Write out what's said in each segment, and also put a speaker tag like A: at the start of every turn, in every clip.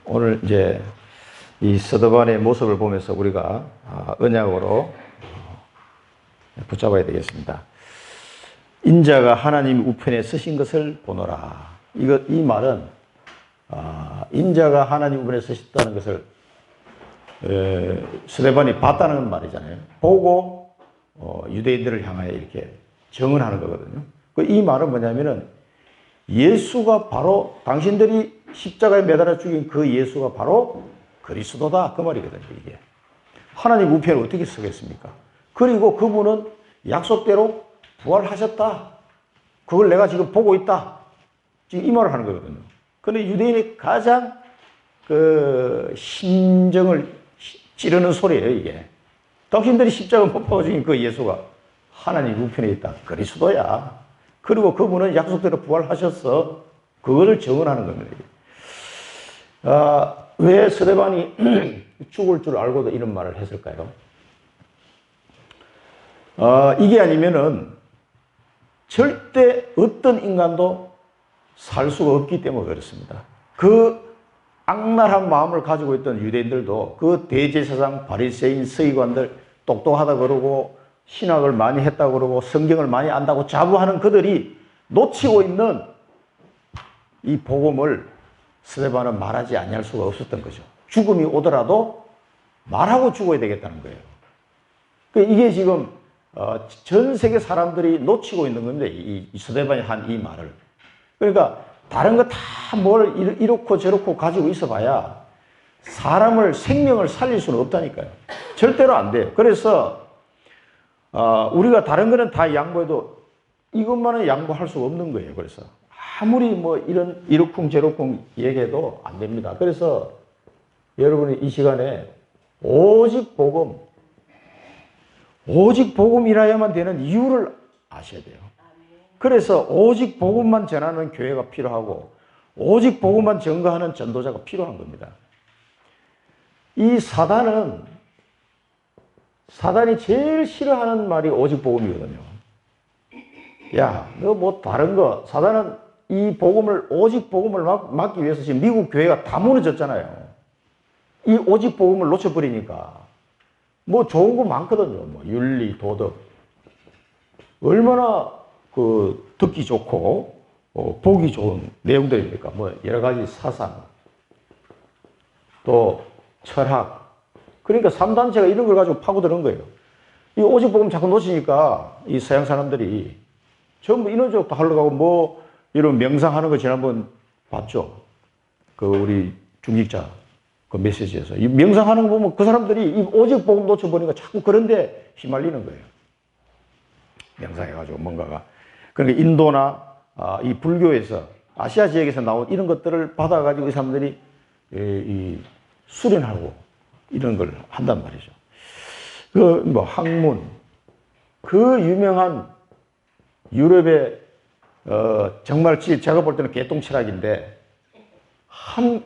A: 오늘 이제 이 스데반의 모습을 보면서 우리가 언약으로 붙잡아야 되겠습니다. 인자가 하나님 우편에 서신 것을 보노라. 이 말은 인자가 하나님 우편에 서셨다는 것을 스데반이 봤다는 말이잖아요. 보고 유대인들을 향하여 이렇게 증언하는 거거든요. 이 말은 뭐냐면은 예수가 바로 당신들이 십자가에 매달아 죽인 그 예수가 바로 그리스도다 그 말이거든요. 이게 하나님 우편에 어떻게 서겠습니까? 그리고 그분은 약속대로 부활하셨다. 그걸 내가 지금 보고 있다. 지금 이 말을 하는 거거든요. 그런데 유대인의 가장 그 심정을 찌르는 소리예요, 이게. 당신들이 십자가 못 박아 죽인 그 예수가 하나님 우편에 있다. 그리스도야. 그리고 그분은 약속대로 부활하셨어. 그거를 증언하는 겁니다. 왜 스데반이 죽을 줄 알고도 이런 말을 했을까요? 이게 아니면은 절대 어떤 인간도 살 수가 없기 때문에 그렇습니다. 그 악랄한 마음을 가지고 있던 유대인들도 그 대제사장, 바리새인, 서기관들 똑똑하다 그러고 신학을 많이 했다 그러고 성경을 많이 안다고 자부하는 그들이 놓치고 있는 이 복음을 스데반은 말하지 아니할 수가 없었던 거죠. 죽음이 오더라도 말하고 죽어야 되겠다는 거예요. 이게 지금 전 세계 사람들이 놓치고 있는 건데 이 스데반이 한 이 말을. 그러니까 다른 거 다 뭘 이렇고 저렇고 가지고 있어봐야 사람을 생명을 살릴 수는 없다니까요. 절대로 안 돼요. 그래서 우리가 다른 거는 다 양보해도 이것만은 양보할 수가 없는 거예요. 그래서 아무리 뭐 이러쿵 저러쿵 얘기해도 안 됩니다. 그래서 여러분이 이 시간에 오직 복음이라야만 되는 이유를 아셔야 돼요. 그래서 오직 복음만 전하는 교회가 필요하고 오직 복음만 전가하는 전도자가 필요한 겁니다. 이 사단이 제일 싫어하는 말이 오직 복음이거든요. 야, 너 뭐 다른 거, 사단은 이 복음을, 오직 복음을 막기 위해서 지금 미국 교회가 다 무너졌잖아요. 이 오직 복음을 놓쳐버리니까. 뭐 좋은 거 많거든요. 뭐 윤리, 도덕. 얼마나 듣기 좋고, 보기 좋은 내용들입니까? 뭐 여러 가지 사상, 또 철학. 그러니까 3단체가 이런 걸 가지고 파고드는 거예요. 이 오직 복음 자꾸 놓치니까 이 서양 사람들이 전부 인원적으로 다 하려고 하고 뭐 이런 명상하는 거 지난번 봤죠? 우리 중직자 그 메시지에서. 이 명상하는 거 보면 그 사람들이 이 오직 복음 놓쳐버리니까 자꾸 그런데 휘말리는 거예요. 명상해가지고 뭔가가. 그러니까 인도나 이 불교에서 아시아 지역에서 나온 이런 것들을 받아가지고 이 사람들이 수련하고 이런 걸 한단 말이죠. 뭐 학문, 그 유명한 유럽의 정말 제가 볼 때는 개똥 철학인데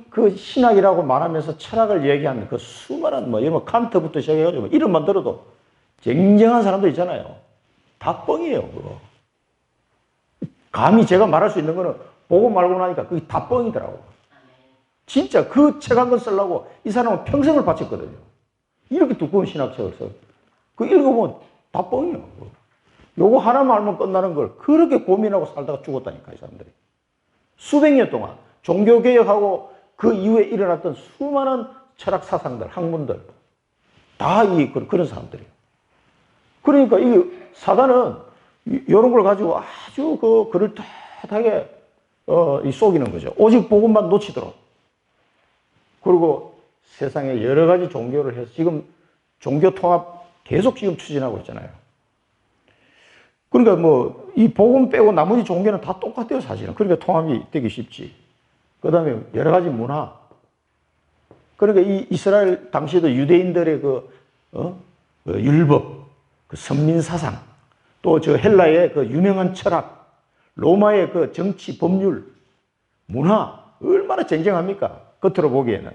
A: 그 신학이라고 말하면서 철학을 얘기하는 그 수많은 이런 칸트부터 시작해가지고 이름만 들어도 쟁쟁한 사람도 있잖아요. 다 뻥이에요, 그거. 감히 제가 말할 수 있는 거는 보고 말고 나니까 그게 다 뻥이더라고. 진짜 그 책 한 권 쓰려고 이 사람은 평생을 바쳤거든요. 이렇게 두꺼운 신학책을 써. 그 읽어보면 다 뻥이에요. 요거 하나만 알면 끝나는 걸 그렇게 고민하고 살다가 죽었다니까, 이 사람들이. 수백 년 동안 종교개혁하고 그 이후에 일어났던 수많은 철학 사상들, 학문들 다 그런 사람들이에요. 그러니까 이 사단은 이런 걸 가지고 아주 그럴듯하게 속이는 거죠. 오직 복음만 놓치도록. 그리고 세상에 여러 가지 종교를 해서 지금 종교 통합 계속 지금 추진하고 있잖아요. 그러니까 이 복음 빼고 나머지 종교는 다 똑같아요, 사실은. 그러니까 통합이 되기 쉽지. 그 다음에 여러 가지 문화. 그러니까 이 이스라엘 당시에도 유대인들의 율법, 선민사상, 또 헬라의 유명한 철학, 로마의 정치, 법률, 문화, 얼마나 쟁쟁합니까? 겉으로 보기에는.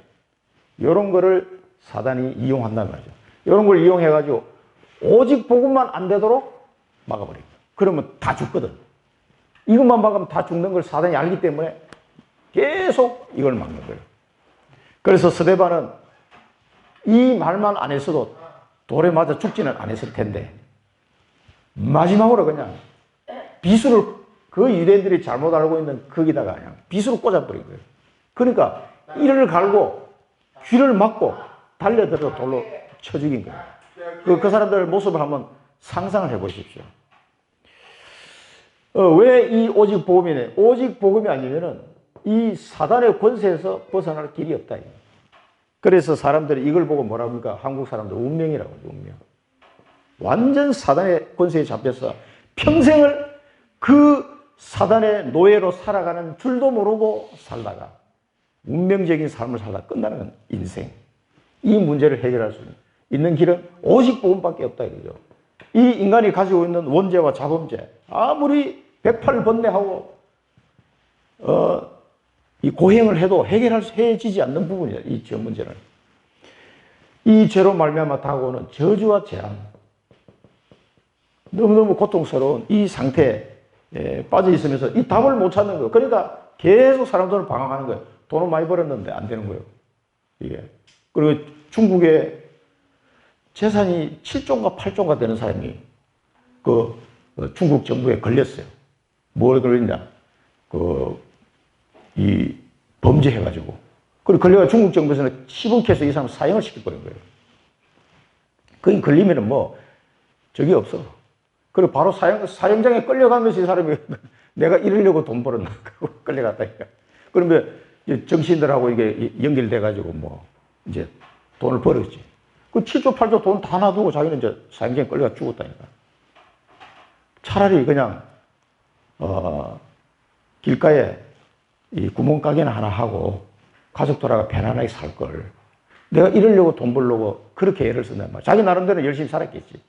A: 이런 거를 사단이 이용한단 말이죠. 이런 걸 이용해가지고 오직 복음만 안 되도록 막아버립니다. 그러면 다 죽거든. 이것만 막으면 다 죽는 걸 사단이 알기 때문에 계속 이걸 막는 거예요. 그래서 스데반은 이 말만 안 했어도 돌에 맞아 죽지는 않았을 텐데 마지막으로 그냥 비수를 그 유대인들이 잘못 알고 있는 거기다가 그냥 비수를 꽂아버린 거예요. 그러니까 이를 갈고 귀를 막고 달려들어 돌로 쳐 죽인 거예요. 그 사람들 모습을 한번 상상을 해 보십시오. 왜 이 오직 복음이네? 오직 복음이 아니면은 이 사단의 권세에서 벗어날 길이 없다. 그래서 사람들이 이걸 보고 뭐라고 합니까? 한국 사람들 운명이라고 하죠, 운명. 완전 사단의 권세에 잡혀서 평생을 그 사단의 노예로 살아가는 줄도 모르고 살다가 운명적인 삶을 살다 끝나는 인생. 이 문제를 해결할 수 있는 길은 오직 복음밖에 없다 이거죠. 이 인간이 가지고 있는 원죄와 자범죄, 아무리 108번뇌하고 이 고행을 해도 해결해지지 않는 부분이에요. 이 죄 문제는. 이 죄로 말미암아 다가오는 저주와 재앙. 너무너무 고통스러운 이 상태에 빠져 있으면서 이 답을 못 찾는 거예요. 그러니까 계속 사람들을 방황하는 거예요. 돈을 많이 벌었는데 안 되는 거예요. 이게. 그리고 중국에 재산이 7조인가 8조인가 되는 사람이 그 중국 정부에 걸렸어요. 뭘 걸렸냐? 이 범죄해가지고. 그리고 걸려가 중국 정부에서는 10억해서 이 사람 사형을 시켜버린 거예요. 거기 걸리면은 뭐, 적이 없어. 그리고 바로 사형장에 끌려가면서 이 사람이 내가 이러려고 돈 벌었나? 끌려갔다니까. 그러면 정신들하고 이게 연결돼가지고 뭐, 이제 돈을 벌었지. 그 7조, 8조 돈 다 놔두고 자기는 이제 사형장에 끌려가 죽었다니까. 차라리 그냥, 길가에 이 구멍가게나 하나 하고 가족들하고 편안하게 살 걸. 내가 이러려고 돈 벌려고 그렇게 애를 쓴단 말이야. 자기 나름대로 열심히 살았겠지.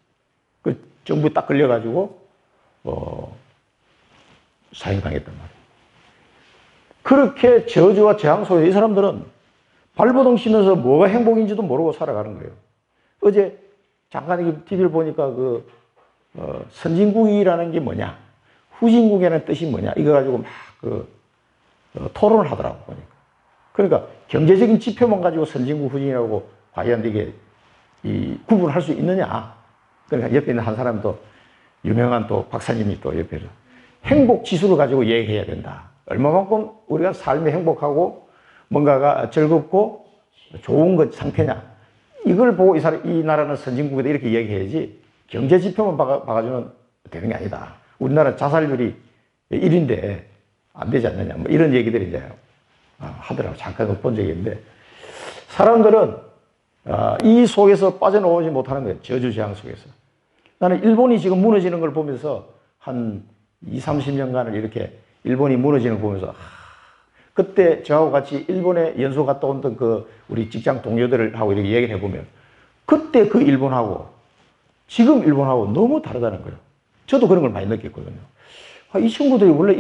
A: 그 정부에 딱 걸려가지고, 사형당했단 말이야. 그렇게 저주와 재앙 속에 이 사람들은 발버둥 치면서 뭐가 행복인지도 모르고 살아가는 거예요. 어제 잠깐 TV를 보니까 선진국이라는 게 뭐냐, 후진국이라는 뜻이 뭐냐, 이거 가지고 막 토론을 하더라고, 보니까. 그러니까 경제적인 지표만 가지고 선진국, 후진이라고 과연 이게 구분할 수 있느냐. 그러니까 옆에 있는 한 사람도 유명한 또 박사님이 또 옆에서 행복 지수를 가지고 얘기해야 된다. 얼마만큼 우리가 삶이 행복하고 뭔가가 즐겁고 좋은 것 상태냐. 이걸 보고 이 나라는 선진국이다 이렇게 얘기해야지 경제 지표만 봐가지고는 되는 게 아니다. 우리나라 자살률이 1인데 안 되지 않느냐. 뭐 이런 얘기들이 이제 하더라고. 잠깐 본 적이 있는데 사람들은 이 속에서 빠져나오지 못하는 거예요. 저주재앙 속에서. 나는 일본이 지금 무너지는 걸 보면서 한 20, 30년간을 이렇게 일본이 무너지는 걸 보면서 그때 저하고 같이 일본에 연수 갔다 온던 우리 직장 동료들하고 이렇게 얘기를 해보면 그때 그 일본하고 지금 일본하고 너무 다르다는 거예요. 저도 그런 걸 많이 느꼈거든요. 이 친구들이 원래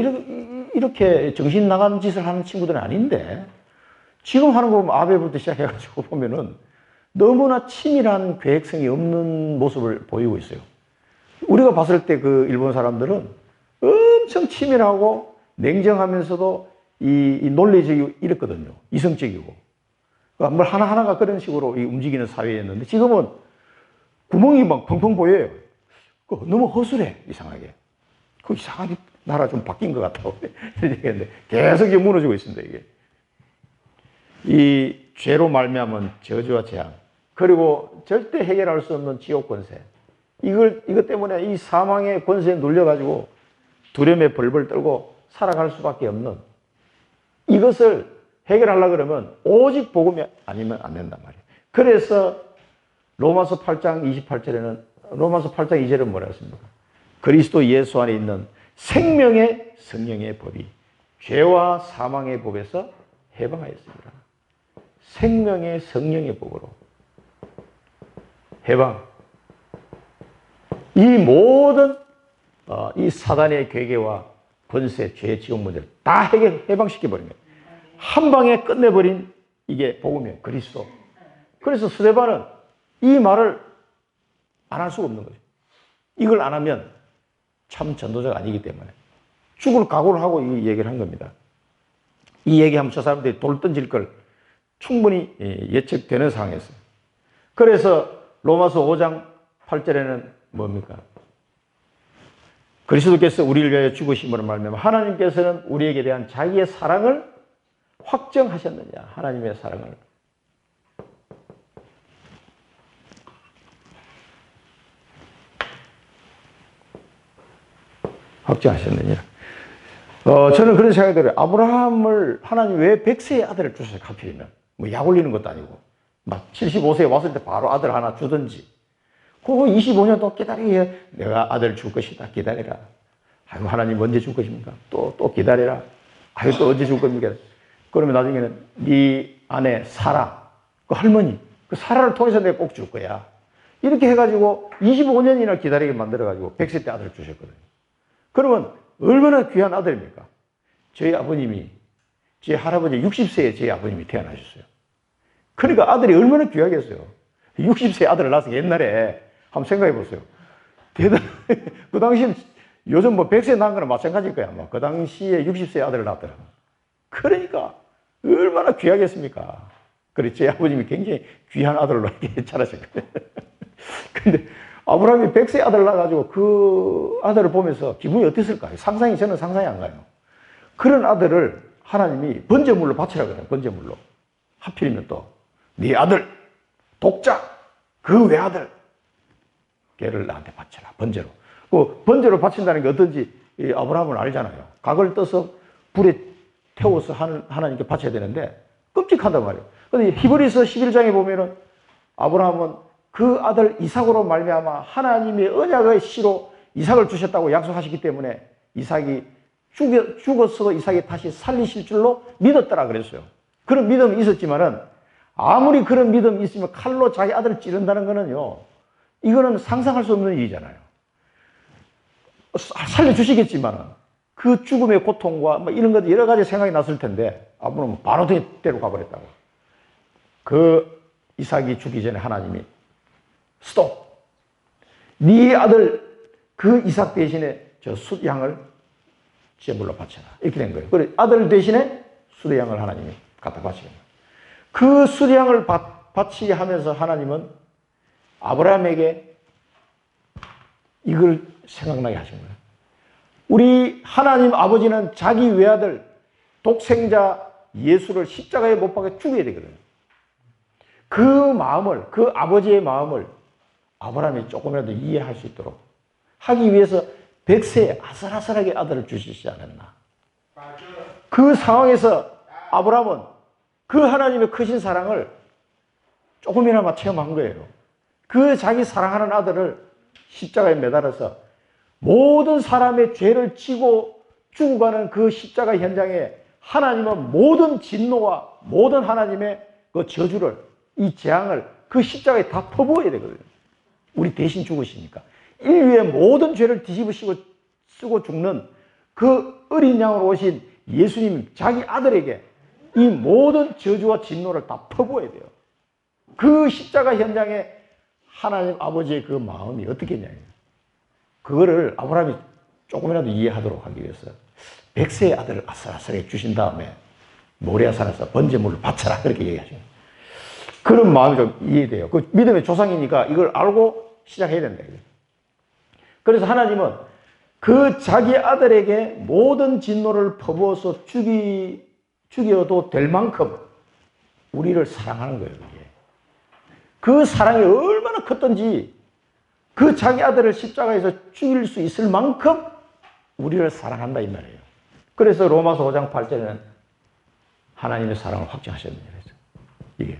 A: 이렇게 정신 나간 짓을 하는 친구들은 아닌데 지금 하는 거 보면 아베부터 시작해가지고 보면은 너무나 치밀한 계획성이 없는 모습을 보이고 있어요. 우리가 봤을 때 그 일본 사람들은 엄청 치밀하고 냉정하면서도 이 논리적이고 이랬거든요. 이성적이고. 그러니까 뭘 하나하나가 그런 식으로 움직이는 사회였는데 지금은 구멍이 막 펑펑 보여요. 너무 허술해, 이상하게. 이상하게 나라 좀 바뀐 것 같다고 얘기했는데 계속 무너지고 있습니다, 이게. 이 죄로 말미암은 저주와 재앙, 그리고 절대 해결할 수 없는 지옥 권세. 이것 때문에 이 사망의 권세에 눌려가지고 두려움에 벌벌 떨고 살아갈 수밖에 없는 이것을 해결하려고 그러면 오직 복음이 아니면 안 된단 말이에요. 그래서 로마서 8장 28절에는 로마서 8장 2절은 뭐라 했습니까? 그리스도 예수 안에 있는 생명의 성령의 법이 죄와 사망의 법에서 해방하였습니다. 생명의 성령의 법으로 해방. 이 모든 이 사단의 괴계와 권세, 죄, 지옥 문제를 다 해방시켜버린 거예요. 한 방에 끝내버린 이게 복음이에요. 그리스도. 그래서 스데반은 이 말을 안 할 수가 없는 거죠. 이걸 안 하면 참 전도자가 아니기 때문에 죽을 각오를 하고 이 얘기를 한 겁니다. 이 얘기하면 저 사람들이 돌 던질 걸 충분히 예측되는 상황이었습니다. 그래서 로마서 5장 8절에는 뭡니까? 그리스도께서 우리를 위하여 죽으심으로 말미암아 하나님께서는 우리에게 대한 자기의 사랑을 확정하셨느냐. 하나님의 사랑을. 확정하셨느냐. 저는 그런 생각이 들어요. 아브라함을 하나님 왜 100세의 아들을 주셨어요? 하필이면. 뭐 약 올리는 것도 아니고. 막 75세에 왔을 때 바로 아들 하나 주든지. 그거 25년 동안 기다리게 내가 아들 줄 것이다. 기다리라. 아이고, 하나님 언제 줄 것입니까? 또 기다리라. 아이고, 또 언제 줄 겁니까? 그러면 나중에는 네 아내 사라, 그 할머니, 그 사라를 통해서 내가 꼭 줄 거야. 이렇게 해가지고 25년이나 기다리게 만들어가지고 100세 때 아들을 주셨거든요. 그러면 얼마나 귀한 아들입니까? 저희 아버님이, 제 할아버지 60세에 저희 아버님이 태어나셨어요. 그러니까 아들이 얼마나 귀하겠어요. 60세 아들을 낳아서 옛날에 한번 생각해 보세요. 그 당시엔 요즘 뭐 100세 낳은 거랑 마찬가지일 거야. 아마. 그 당시에 60세 아들을 낳았더라고. 그러니까 얼마나 귀하겠습니까? 그래, 제 아버님이 굉장히 귀한 아들로 이렇게 자라셨거든요. 근데 아브라함이 100세 아들을 낳아가지고 그 아들을 보면서 기분이 어땠을까요? 저는 상상이 안 가요. 그런 아들을 하나님이 번제물로 바치라 그래요. 번제물로. 하필이면 또 네 아들, 독자, 그 외아들 걔를 나한테 바쳐라. 번제로. 그 번제로 바친다는 게 어떤지 아브라함은 알잖아요. 각을 떠서 불에 태워서 하나님께 바쳐야 되는데 끔찍한단 말이에요. 근데 히브리서 11장에 보면은 아브라함은 그 아들 이삭으로 말미암아 하나님의 언약의 씨로 이삭을 주셨다고 약속하셨기 때문에 이삭이 죽었어도 이삭이 다시 살리실 줄로 믿었더라 그랬어요. 그런 믿음이 있었지만은 아무리 그런 믿음이 있으면 칼로 자기 아들을 찌른다는 거는요, 이거는 상상할 수 없는 일이잖아요. 살려주시겠지만은 그 죽음의 고통과 뭐 이런 것 여러 가지 생각이 났을 텐데 아브라함은 바로 대로 가버렸다고. 그 이삭이 죽기 전에 하나님이 스톱! 네 아들 그 이삭 대신에 저 숫양을 제물로 바쳐라. 이렇게 된 거예요. 그래 아들 대신에 숫양을 하나님이 갖다 바치는 거예요. 그 숫양을 바치게 하면서 하나님은 아브라함에게 이걸 생각나게 하신 거예요. 우리 하나님 아버지는 자기 외아들 독생자 예수를 십자가에 못 박아 죽여야 되거든요. 그 마음을, 그 아버지의 마음을 아브라함이 조금이라도 이해할 수 있도록 하기 위해서 100세에 아슬아슬하게 아들을 주시지 않았나. 그 상황에서 아브라함은 그 하나님의 크신 사랑을 조금이나마 체험한 거예요. 그 자기 사랑하는 아들을 십자가에 매달아서 모든 사람의 죄를 지고 죽어가는 그 십자가 현장에 하나님은 모든 진노와 모든 하나님의 그 저주를, 이 재앙을 그 십자가에 다 퍼부어야 되거든요. 우리 대신 죽으시니까. 인류의 모든 죄를 뒤집으시고 쓰고 죽는 그 어린 양으로 오신 예수님 자기 아들에게 이 모든 저주와 진노를 다 퍼부어야 돼요. 그 십자가 현장에 하나님 아버지의 그 마음이 어떻겠냐. 그거를 아브라함이 조금이라도 이해하도록 하기 위해서 100세의 아들을 아슬아슬하게 주신 다음에 모리아산에서 번제물을 바쳐라 그렇게 얘기하죠. 그런 마음이 좀 이해돼요. 그 믿음의 조상이니까 이걸 알고 시작해야 된다. 그래서 하나님은 그 자기 아들에게 모든 진노를 퍼부어서 죽여도 될 만큼 우리를 사랑하는 거예요. 이게. 그 사랑이 얼마나 컸던지 그 자기 아들을 십자가에서 죽일 수 있을 만큼 우리를 사랑한다 이 말이에요. 그래서 로마서 5장 8절에는 하나님의 사랑을 확증하셨느냐 그랬죠. 이게.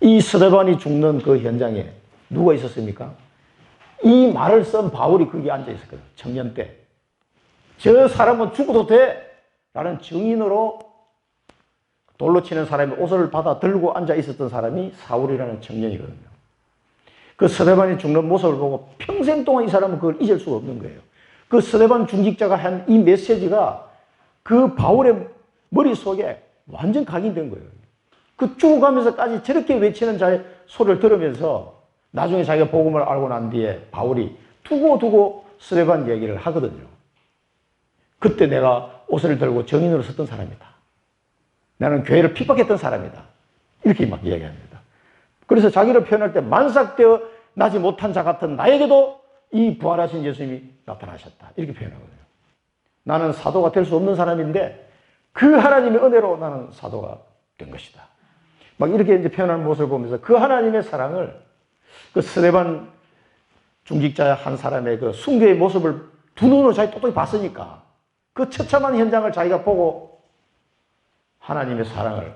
A: 이 스데반이 죽는 그 현장에 누가 있었습니까? 이 말을 쓴 바울이 거기 앉아 있었거든. 청년 때. 저 사람은 죽어도 돼! 라는 증인으로 돌로 치는 사람이 옷을 받아 들고 앉아 있었던 사람이 사울이라는 청년이거든요. 그 스데반이 죽는 모습을 보고 평생 동안 이 사람은 그걸 잊을 수가 없는 거예요. 그 스데반 중직자가 한 이 메시지가 그 바울의 머릿속에 완전 각인된 거예요. 그 죽어가면서까지 저렇게 외치는 자의 소리를 들으면서 나중에 자기가 복음을 알고 난 뒤에 바울이 두고두고 스데반 얘기를 하거든요. 그때 내가 옷을 들고 정인으로 섰던 사람이다. 나는 교회를 핍박했던 사람이다. 이렇게 막 이야기합니다. 그래서 자기를 표현할 때 만삭되어 나지 못한 자 같은 나에게도 이 부활하신 예수님이 나타나셨다. 이렇게 표현하거든요. 나는 사도가 될 수 없는 사람인데 그 하나님의 은혜로 나는 사도가 된 것이다. 막 이렇게 이제 표현하는 모습을 보면서 그 하나님의 사랑을 그 스데반 중직자 한 사람의 그 순교의 모습을 두 눈으로 자기 똑똑히 봤으니까 그 처참한 현장을 자기가 보고 하나님의 사랑을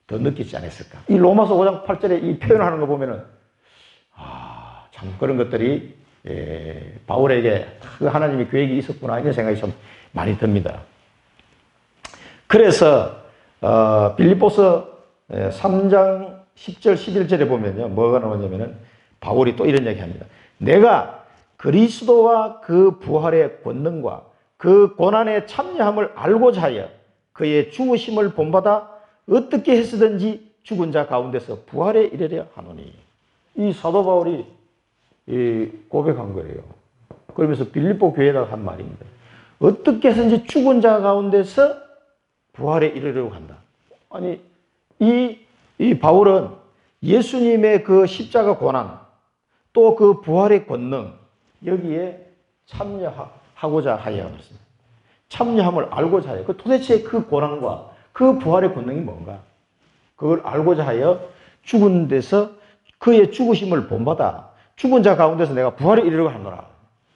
A: 더 느끼지 않았을까. 이 로마서 5장 8절에 이 표현하는 거 보면은 참 그런 것들이 바울에게 그 하나님의 계획이 있었구나 이런 생각이 좀 많이 듭니다. 그래서 빌립보서 3장 10절 11절에 보면요 뭐가 나오냐면은 바울이 또 이런 얘기합니다. 내가 그리스도와 그 부활의 권능과 그 고난의 참여함을 알고자 하여 그의 죽으심을 본받아 어떻게 했으든지 죽은 자 가운데서 부활에 이르려 하노니. 이 사도 바울이 고백한 거예요. 그러면서 빌립보 교회에다가 한 말입니다. 어떻게 해서든지 죽은 자 가운데서 부활에 이르려고 한다. 아니 이 바울은 예수님의 그 십자가 고난 또 그 부활의 권능 여기에 참여하고자 하여 그랬습니다. 참여함을 알고자 하여 도대체 그 고난과 그 부활의 권능이 뭔가 그걸 알고자 하여 죽은 데서 그의 죽으심을 본받아 죽은 자 가운데서 내가 부활에 이르려고 하노라.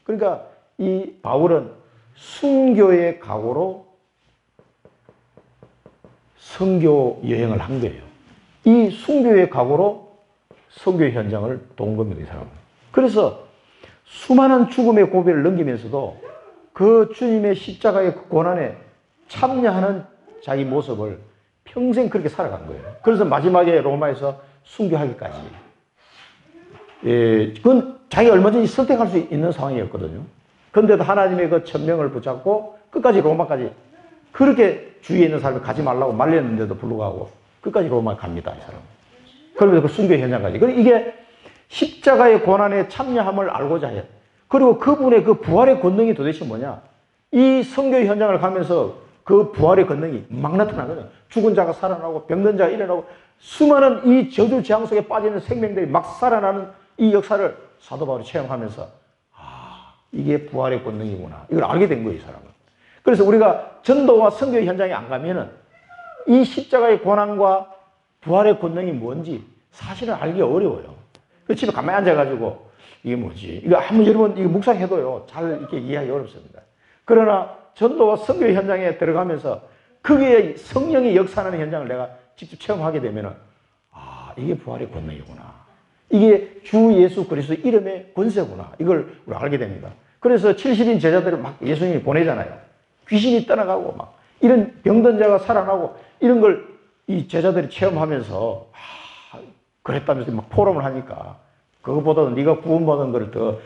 A: 그러니까 이 바울은 순교의 각오로 선교 여행을 한 거예요. 이 순교의 각오로 선교 현장을 도운 겁니다, 이 사람은. 그래서 수많은 죽음의 고비를 넘기면서도 그 주님의 십자가의 고난에 참여하는 자기 모습을 평생 그렇게 살아간 거예요. 그래서 마지막에 로마에서 순교하기까지. 그건 자기가 얼마든지 선택할 수 있는 상황이었거든요. 그런데도 하나님의 그 천명을 붙잡고 끝까지 로마까지 그렇게 주위에 있는 사람을 가지 말라고 말렸는데도 불구하고 끝까지 로마에 갑니다, 이 사람은. 그러면서 그 순교 현장까지. 그리고 이게 십자가의 고난에 참여함을 알고자 해요. 그리고 그분의 그 부활의 권능이 도대체 뭐냐? 이 선교 현장을 가면서 그 부활의 권능이 막 나타나거든요. 죽은 자가 살아나고 병든 자가 일어나고 수많은 이 저주 재앙 속에 빠지는 생명들이 막 살아나는 이 역사를 사도 바울이 체험하면서 이게 부활의 권능이구나. 이걸 알게 된 거예요, 이 사람은. 그래서 우리가 전도와 선교 현장에 안 가면은 이 십자가의 고난과 부활의 권능이 뭔지 사실은 알기 어려워요. 그 집에 가만히 앉아가지고 이게 뭐지? 이거 한번 여러분 이거 묵상해도요 잘 이렇게 이해하기 어렵습니다. 그러나 전도와 선교 현장에 들어가면서 거기에 성령이 역사하는 현장을 내가 직접 체험하게 되면은 이게 부활의 권능이구나. 이게 주 예수 그리스도 이름의 권세구나. 이걸 우리가 알게 됩니다. 그래서 70인 제자들을 막 예수님이 보내잖아요. 귀신이 떠나가고 막 이런 병든 자가 살아나고 이런 걸 이 제자들이 체험하면서 그랬다면서 막 포럼을 하니까 그것보다는 네가 구원받은 걸 더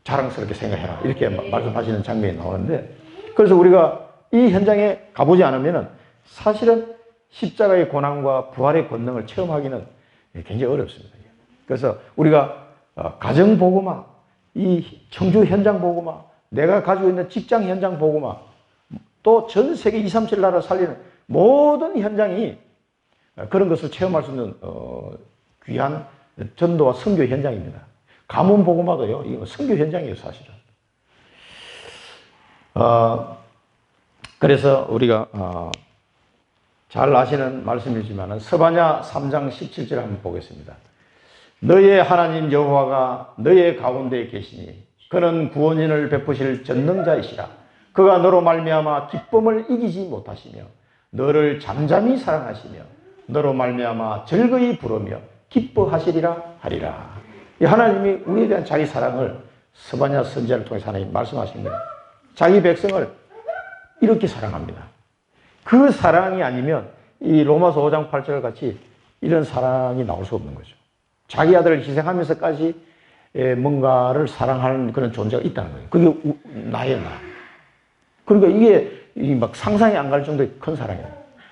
A: 자랑스럽게 생각해라. 이렇게 말씀하시는 장면이 나오는데 그래서 우리가 이 현장에 가보지 않으면은 사실은 십자가의 고난과 부활의 권능을 체험하기는 굉장히 어렵습니다. 그래서 우리가 가정 보고마, 이 청주 현장 보고마, 내가 가지고 있는 직장 현장 보고마, 또 전 세계 237 나라를 살리는 모든 현장이 그런 것을 체험할 수 있는 귀한 전도와 선교 현장입니다. 가문 보고마도요, 이거 선교 현장이에요, 사실은. 그래서 우리가 잘 아시는 말씀이지만 스바냐 3장 17절 한번 보겠습니다. 너의 하나님 여호와가 너의 가운데에 계시니 그는 구원인을 베푸실 전능자이시라. 그가 너로 말미암아 기쁨을 이기지 못하시며 너를 잠잠히 사랑하시며 너로 말미암아 즐거이 부르며 기뻐하시리라 하리라. 이 하나님이 우리에 대한 자기 사랑을 스바냐 선지자를 통해서 하나님 말씀하신 거예요. 자기 백성을 이렇게 사랑합니다. 그 사랑이 아니면 이 로마서 5장 8절 같이 이런 사랑이 나올 수 없는 거죠. 자기 아들을 희생하면서까지 뭔가를 사랑하는 그런 존재가 있다는 거예요. 그게 나예요, 나. 그러니까 이게 막 상상이 안 갈 정도의 큰 사랑이에요.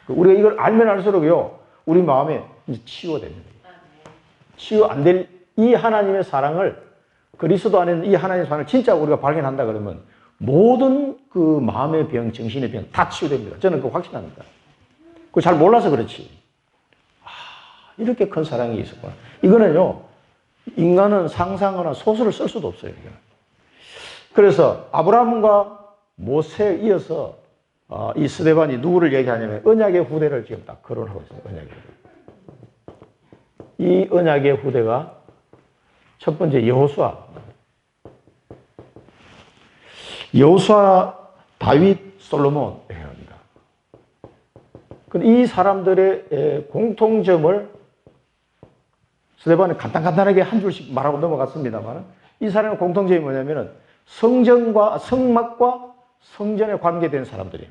A: 우리가 이걸 알면 알수록요, 우리 마음에 이제 치유가 됩니다. 치유 안 될 이 하나님의 사랑을, 그리스도 안에 있는 이 하나님의 사랑을 진짜 우리가 발견한다 그러면 모든 그 마음의 병, 정신의 병 다 치유됩니다. 저는 그거 확신합니다. 그거 잘 몰라서 그렇지. 이렇게 큰 사랑이 있었구나. 이거는요, 인간은 상상하거나 소설을 쓸 수도 없어요. 이거는. 그래서 아브라함과 모세에 이어서 이 스데반이 누구를 얘기하냐면 언약의 후대를 지금 딱 거론하고 있어요. 언약의 후대. 이 언약의 후대가 첫 번째 여호수아, 다윗, 솔로몬 이렇게 합니다. 이 사람들의 공통점을 스데반은 간단하게 한 줄씩 말하고 넘어갔습니다만 이 사람의 공통점이 뭐냐면은 성막과 성전에 관계된 사람들이에요.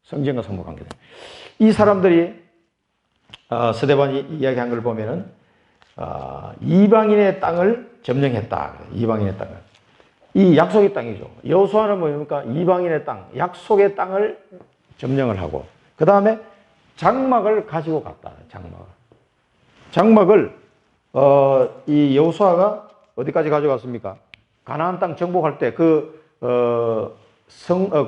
A: 성전과 성막 관계된. 이 사람들이 스데반이 이야기한 걸 보면은 이방인의 땅을 점령했다. 이방인의 땅을. 이 약속의 땅이죠. 여호수아는 뭡니까? 이방인의 땅, 약속의 땅을 점령을 하고 그 다음에 장막을 가지고 갔다. 장막을 이 여호수아가 어디까지 가져갔습니까? 가나안 땅 정복할 때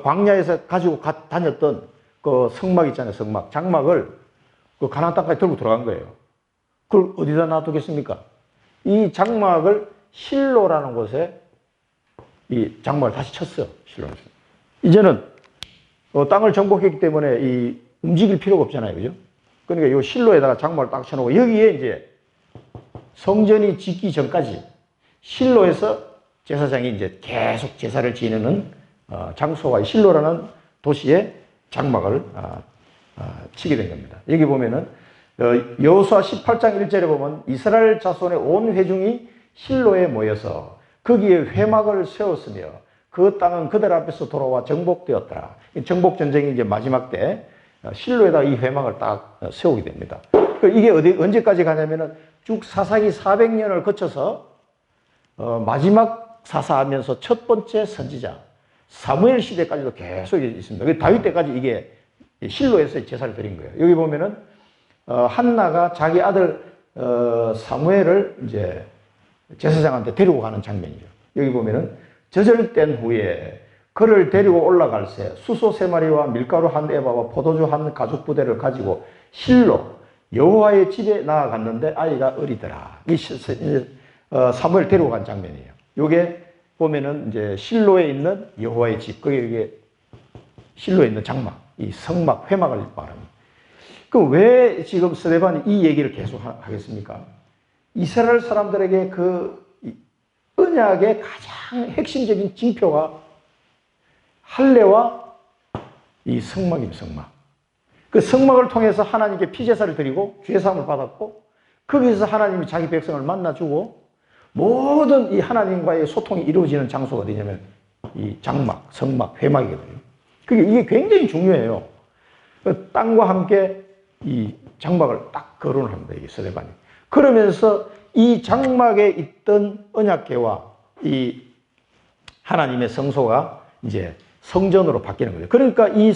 A: 광야에서 가지고 다녔던 그 성막 있잖아요. 장막을 그 가나안 땅까지 들고 들어간 거예요. 그걸 어디다 놔두겠습니까? 이 장막을 실로라는 곳에 이 장막을 다시 쳤어요. 실로. 이제는 땅을 정복했기 때문에 이 움직일 필요가 없잖아요. 그죠? 그러니까 이 실로에다가 장막을 딱 쳐놓고 여기에 이제 성전이 짓기 전까지 실로에서 제사장이 이제 계속 제사를 지내는 장소가 실로라는 도시에 장막을 치게 된 겁니다. 여기 보면은 여호수아 18장 1절에 보면 이스라엘 자손의 온 회중이 실로에 모여서 거기에 회막을 세웠으며 그 땅은 그들 앞에서 돌아와 정복되었더라. 정복 전쟁이 이제 마지막 때 실로에다 이 회막을 딱 세우게 됩니다. 이게 언제까지 가냐면은 쭉 사사기 400년을 거쳐서 마지막 사사하면서 첫 번째 선지자 사무엘 시대까지도 계속 있습니다. 다윗 때까지 이게 실로에서 제사를 드린 거예요. 여기 보면은 한나가 자기 아들 사무엘을 이제 제사장한테 데리고 가는 장면이죠. 여기 보면은 저절된 후에 그를 데리고 올라갈새 수소 3마리와 밀가루 1에바와 포도주 1 가죽 부대를 가지고 실로 여호와의 집에 나아갔는데 아이가 어리더라. 이 사무엘 데리고 간 장면이에요. 요게 보면은 이제 실로에 있는 여호와의 집, 거기에 실로에 있는 장막, 이 성막, 회막을 말합니다. 그럼 왜 지금 스데반이 이 얘기를 계속 하겠습니까? 이스라엘 사람들에게 그 언약의 가장 핵심적인 징표가 할례와 이 성막입니다. 성막. 그 성막을 통해서 하나님께 피제사를 드리고 죄사함을 받았고 거기서 하나님이 자기 백성을 만나주고 모든 이 하나님과의 소통이 이루어지는 장소가 어디냐면 이 장막, 성막, 회막이거든요. 이게 굉장히 중요해요. 땅과 함께 이 장막을 딱 거론을 합니다. 이게 스데반이. 그러면서 이 장막에 있던 언약궤와 이 하나님의 성소가 이제 성전으로 바뀌는 거죠. 그러니까 이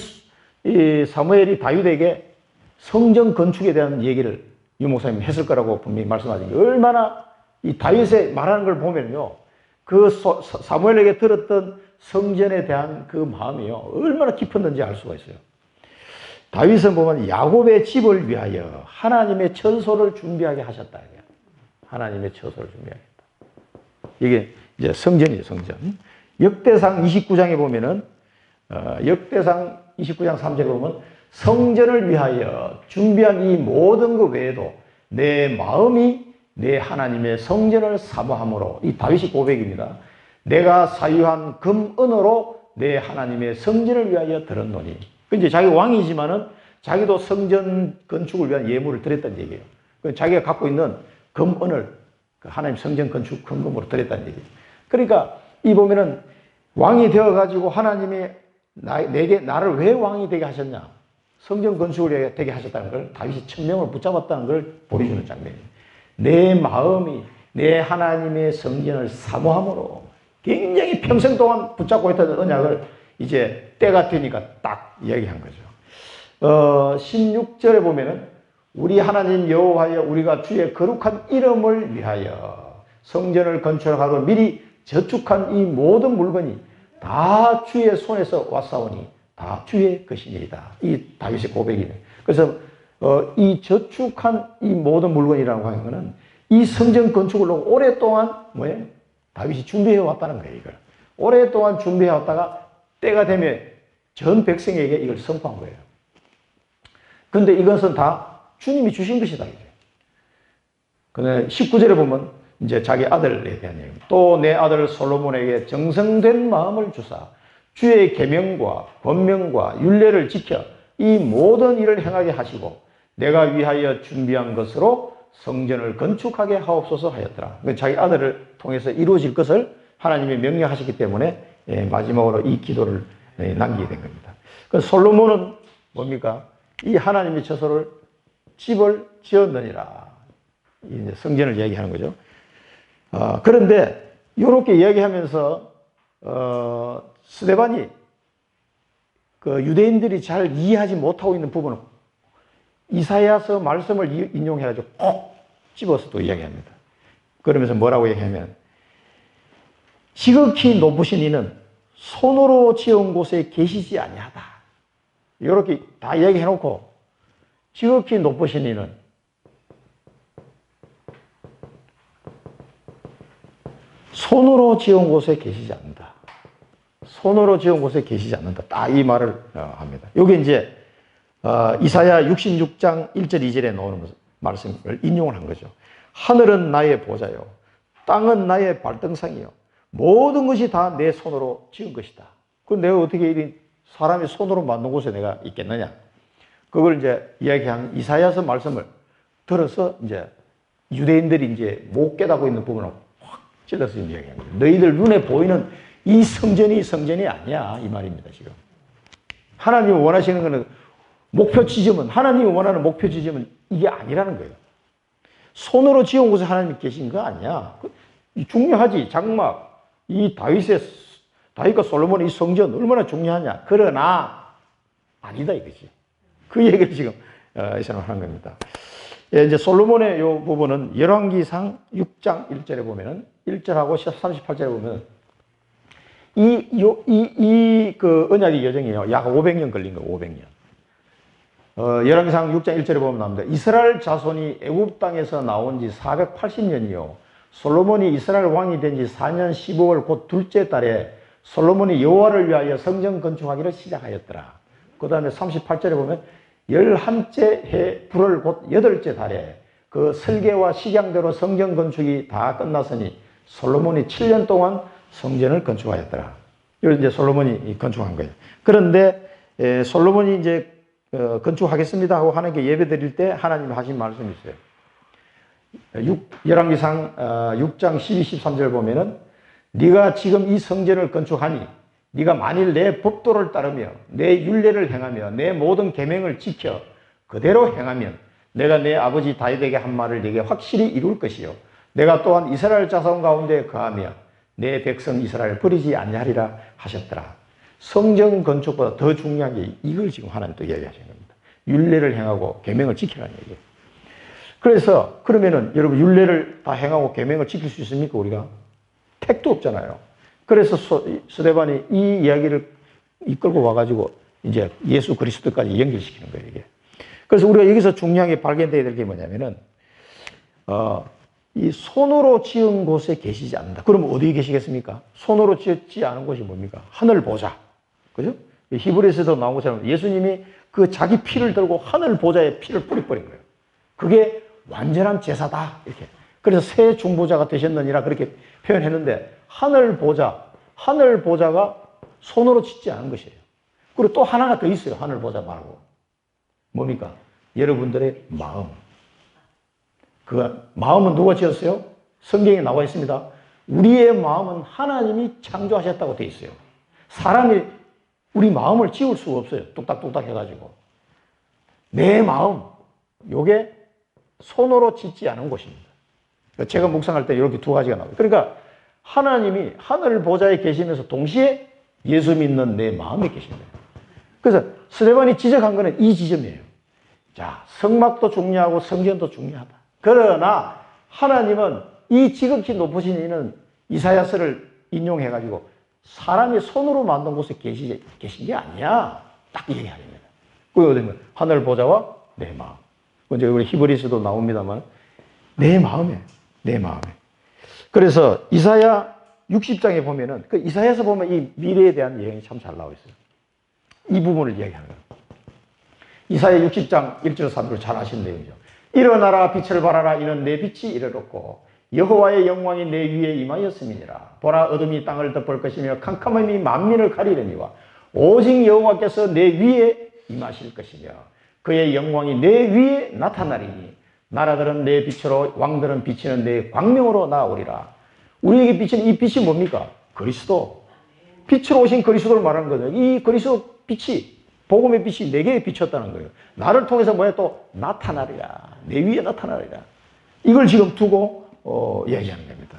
A: 사무엘이 다윗에게 성전 건축에 대한 얘기를 유 목사님이 했을 거라고 분명히 말씀하신 게 얼마나 이 다윗의 말하는 걸 보면요. 그 사무엘에게 들었던 성전에 대한 그 마음이요. 얼마나 깊었는지 알 수가 있어요. 다윗은 보면 야곱의 집을 위하여 하나님의 처소를 준비하게 하셨다. 하나님의 처소를 준비하겠다. 이게 이제 성전이죠, 성전. 역대상 29장에 보면은, 역대상 29장 3절에 보면 성전을 위하여 준비한 이 모든 것 외에도 내 마음이 내 하나님의 성전을 사모함으로, 이 다윗의 고백입니다. 내가 사유한 금은으로 내 하나님의 성전을 위하여 들었노니. 이제 자기 왕이지만은 자기도 성전 건축을 위한 예물을 드렸다는 얘기예요. 자기가 갖고 있는 금은을 하나님 성전 건축 헌금으로 드렸다는 얘기예요. 그러니까 이 보면은 왕이 되어가지고 하나님이 나를 왜 왕이 되게 하셨냐? 성전 건축을 되게 하셨다는 걸 다윗이 천명을 붙잡았다는 걸 보여주는 장면이에요. 내 마음이 내 하나님의 성전을 사모함으로 굉장히 평생 동안 붙잡고 있던 언약을 이제 때가 되니까 딱 이야기한 거죠. 16절에 보면은 우리 하나님 여호와여 우리가 주의 거룩한 이름을 위하여 성전을 건축하고 미리 저축한 이 모든 물건이 다 주의 손에서 왔사오니 다 주의 것이니이다. 이 다윗의 고백이네. 그래서 이 저축한 이 모든 물건이라고 하는 것은 이 성전 건축을 놓고 오랫동안 뭐예요? 다윗이 준비해 왔다는 거예요, 이걸. 오랫동안 준비해 왔다가 때가 되면 전 백성에게 이걸 선포한 거예요. 근데 이것은 다 주님이 주신 것이다. 근데 19절에 보면 이제 자기 아들에 대한 얘기입니다. 또 내 아들 솔로몬에게 정성된 마음을 주사 주의 계명과 권명과 율례를 지켜 이 모든 일을 행하게 하시고 내가 위하여 준비한 것으로 성전을 건축하게 하옵소서 하였더라. 자기 아들을 통해서 이루어질 것을 하나님이 명령하셨기 때문에 마지막으로 이 기도를 남기게 된 겁니다. 그 솔로몬은 뭡니까? 이 하나님의 처소를 집을 지었느니라. 이제 성전을 이야기하는 거죠. 그런데 이렇게 이야기하면서 스데반이 그 유대인들이 잘 이해하지 못하고 있는 부분은 이사야서 말씀을 인용해가지고 꼭 집어서 또 이야기합니다. 그러면서 뭐라고 얘기하면 지극히 높으신 이는 손으로 지은 곳에 계시지 아니하다. 이렇게 다 이야기해놓고 지극히 높으신 이는 손으로 지은 곳에 계시지 않는다. 손으로 지은 곳에 계시지 않는다. 딱 이 말을 합니다. 여기 이제 이사야 66장 1절 2절에 나오는 말씀을 인용을 한 거죠. 하늘은 나의 보좌요. 땅은 나의 발등상이요. 모든 것이 다 내 손으로 지은 것이다. 그럼 내가 어떻게 사람이 손으로 만든 곳에 내가 있겠느냐? 그걸 이제 이야기한 이사야서 말씀을 들어서 이제 유대인들이 이제 못 깨닫고 있는 부분을 확 찔러서 이야기한 거죠. 너희들 눈에 보이는 이 성전이 성전이 아니야. 이 말입니다, 지금. 하나님이 원하시는 것은 목표 지점은, 하나님이 원하는 목표 지점은 이게 아니라는 거예요. 손으로 지은 곳에 하나님이 계신 거 아니야. 중요하지. 장막, 이 다윗과 솔로몬의 이 성전 얼마나 중요하냐. 그러나 아니다 이거지. 그 얘기를 지금 이 사람 하는 겁니다. 이제 솔로몬의 이 부분은 열왕기상 6장 1절에 보면은 1절하고 38절에 보면 그 언약의 여정이요. 약 500년 걸린 거, 500년. 열왕기상 6장 1절에 보면 나옵니다. 이스라엘 자손이 애굽 땅에서 나온 지 480년이요. 솔로몬이 이스라엘 왕이 된 지 4년 15월 곧 둘째 달에 솔로몬이 여호와를 위하여 성전 건축하기를 시작하였더라. 그 다음에 38절에 보면 11째 해 불월 곧 8째 달에 그 설계와 식양대로 성전 건축이 다 끝났으니 솔로몬이 7년 동안 성전을 건축하였더라. 이걸 이제 솔로몬이 건축한 거예요. 그런데 솔로몬이 이제 건축하겠습니다 하고 하나님께 예배 드릴 때 하나님이 하신 말씀이 있어요. 열왕기상 6장 12, 13절 보면은 네가 지금 이 성전을 건축하니 네가 만일 내 법도를 따르며 내 율례를 행하며 내 모든 계명을 지켜 그대로 행하면 내가 내 아버지 다윗에게 한 말을 네게 확실히 이룰 것이요 내가 또한 이스라엘 자손 가운데 거하며 내 백성 이스라엘 버리지 아니하리라 하셨더라. 성전 건축보다 더 중요한 게 이걸 지금 하나님 또 이야기하시는 겁니다. 율례를 행하고 계명을 지키라는 얘기예요. 그래서 그러면은 여러분 율례를 다 행하고 계명을 지킬 수 있습니까 우리가? 택도 없잖아요. 그래서 스데반이 이 이야기를 이끌고 와가지고 이제 예수 그리스도까지 연결시키는 거예요, 이게. 그래서 우리가 여기서 중요하게 발견되어야 될 게 뭐냐면은, 이 손으로 지은 곳에 계시지 않는다. 그럼 어디에 계시겠습니까? 손으로 지었지 않은 곳이 뭡니까? 하늘 보좌. 그죠? 히브리서에도 나온 것처럼 예수님이 그 자기 피를 들고 하늘 보좌에 피를 뿌려버린 거예요. 그게 완전한 제사다. 이렇게. 그래서 새 중보자가 되셨느니라 그렇게 표현했는데 하늘 보좌가 손으로 짓지 않은 것이에요. 그리고 또 하나가 더 있어요. 하늘 보좌 말고. 뭡니까? 여러분들의 마음. 그 마음은 누가 지었어요? 성경에 나와 있습니다. 우리의 마음은 하나님이 창조하셨다고 되어 있어요. 사람이 우리 마음을 지울 수가 없어요. 뚝딱뚝딱 해가지고. 내 마음, 요게 손으로 짓지 않은 것입니다. 제가 묵상할 때 이렇게 두 가지가 나와요. 그러니까 하나님이 하늘 보좌에 계시면서 동시에 예수 믿는 내 마음에 계십니다. 그래서 스데반이 지적한 거는 이 지점이에요. 자, 성막도 중요하고 성전도 중요하다. 그러나 하나님은 이 지극히 높으신 이는 이사야서를 인용해가지고 사람이 손으로 만든 곳에 계신 게 아니야. 딱 얘기하는 거예요. 그게 어디면 하늘 보좌와 내 마음. 먼저 우리 히브리서도 나옵니다만 내 마음에. 그래서 이사야 60장에 보면은 그 이사야에서 보면 이 미래에 대한 예언이 참 잘 나와 있어요. 이 부분을 이야기하는 거예요. 이사야 60장 1절 3절 잘 아시는 내용이죠. 일어나라 빛을 발하라 이는 내 빛이 이르렀고 여호와의 영광이 내 위에 임하였음이니라. 보라 어둠이 땅을 덮을 것이며 캄캄함이 만민을 가리려니와 오직 여호와께서 내 위에 임하실 것이며 그의 영광이 내 위에 나타나리니 나라들은 내 빛으로 왕들은 비치는 내 광명으로 나오리라. 우리에게 비치는 이 빛이 뭡니까? 그리스도. 빛으로 오신 그리스도를 말하는 거죠. 이 그리스도 빛이 복음의 빛이 내게 비쳤다는 거예요. 나를 통해서 뭐야 또 나타나리라. 내 위에 나타나리라. 이걸 지금 두고 얘기하는 겁니다.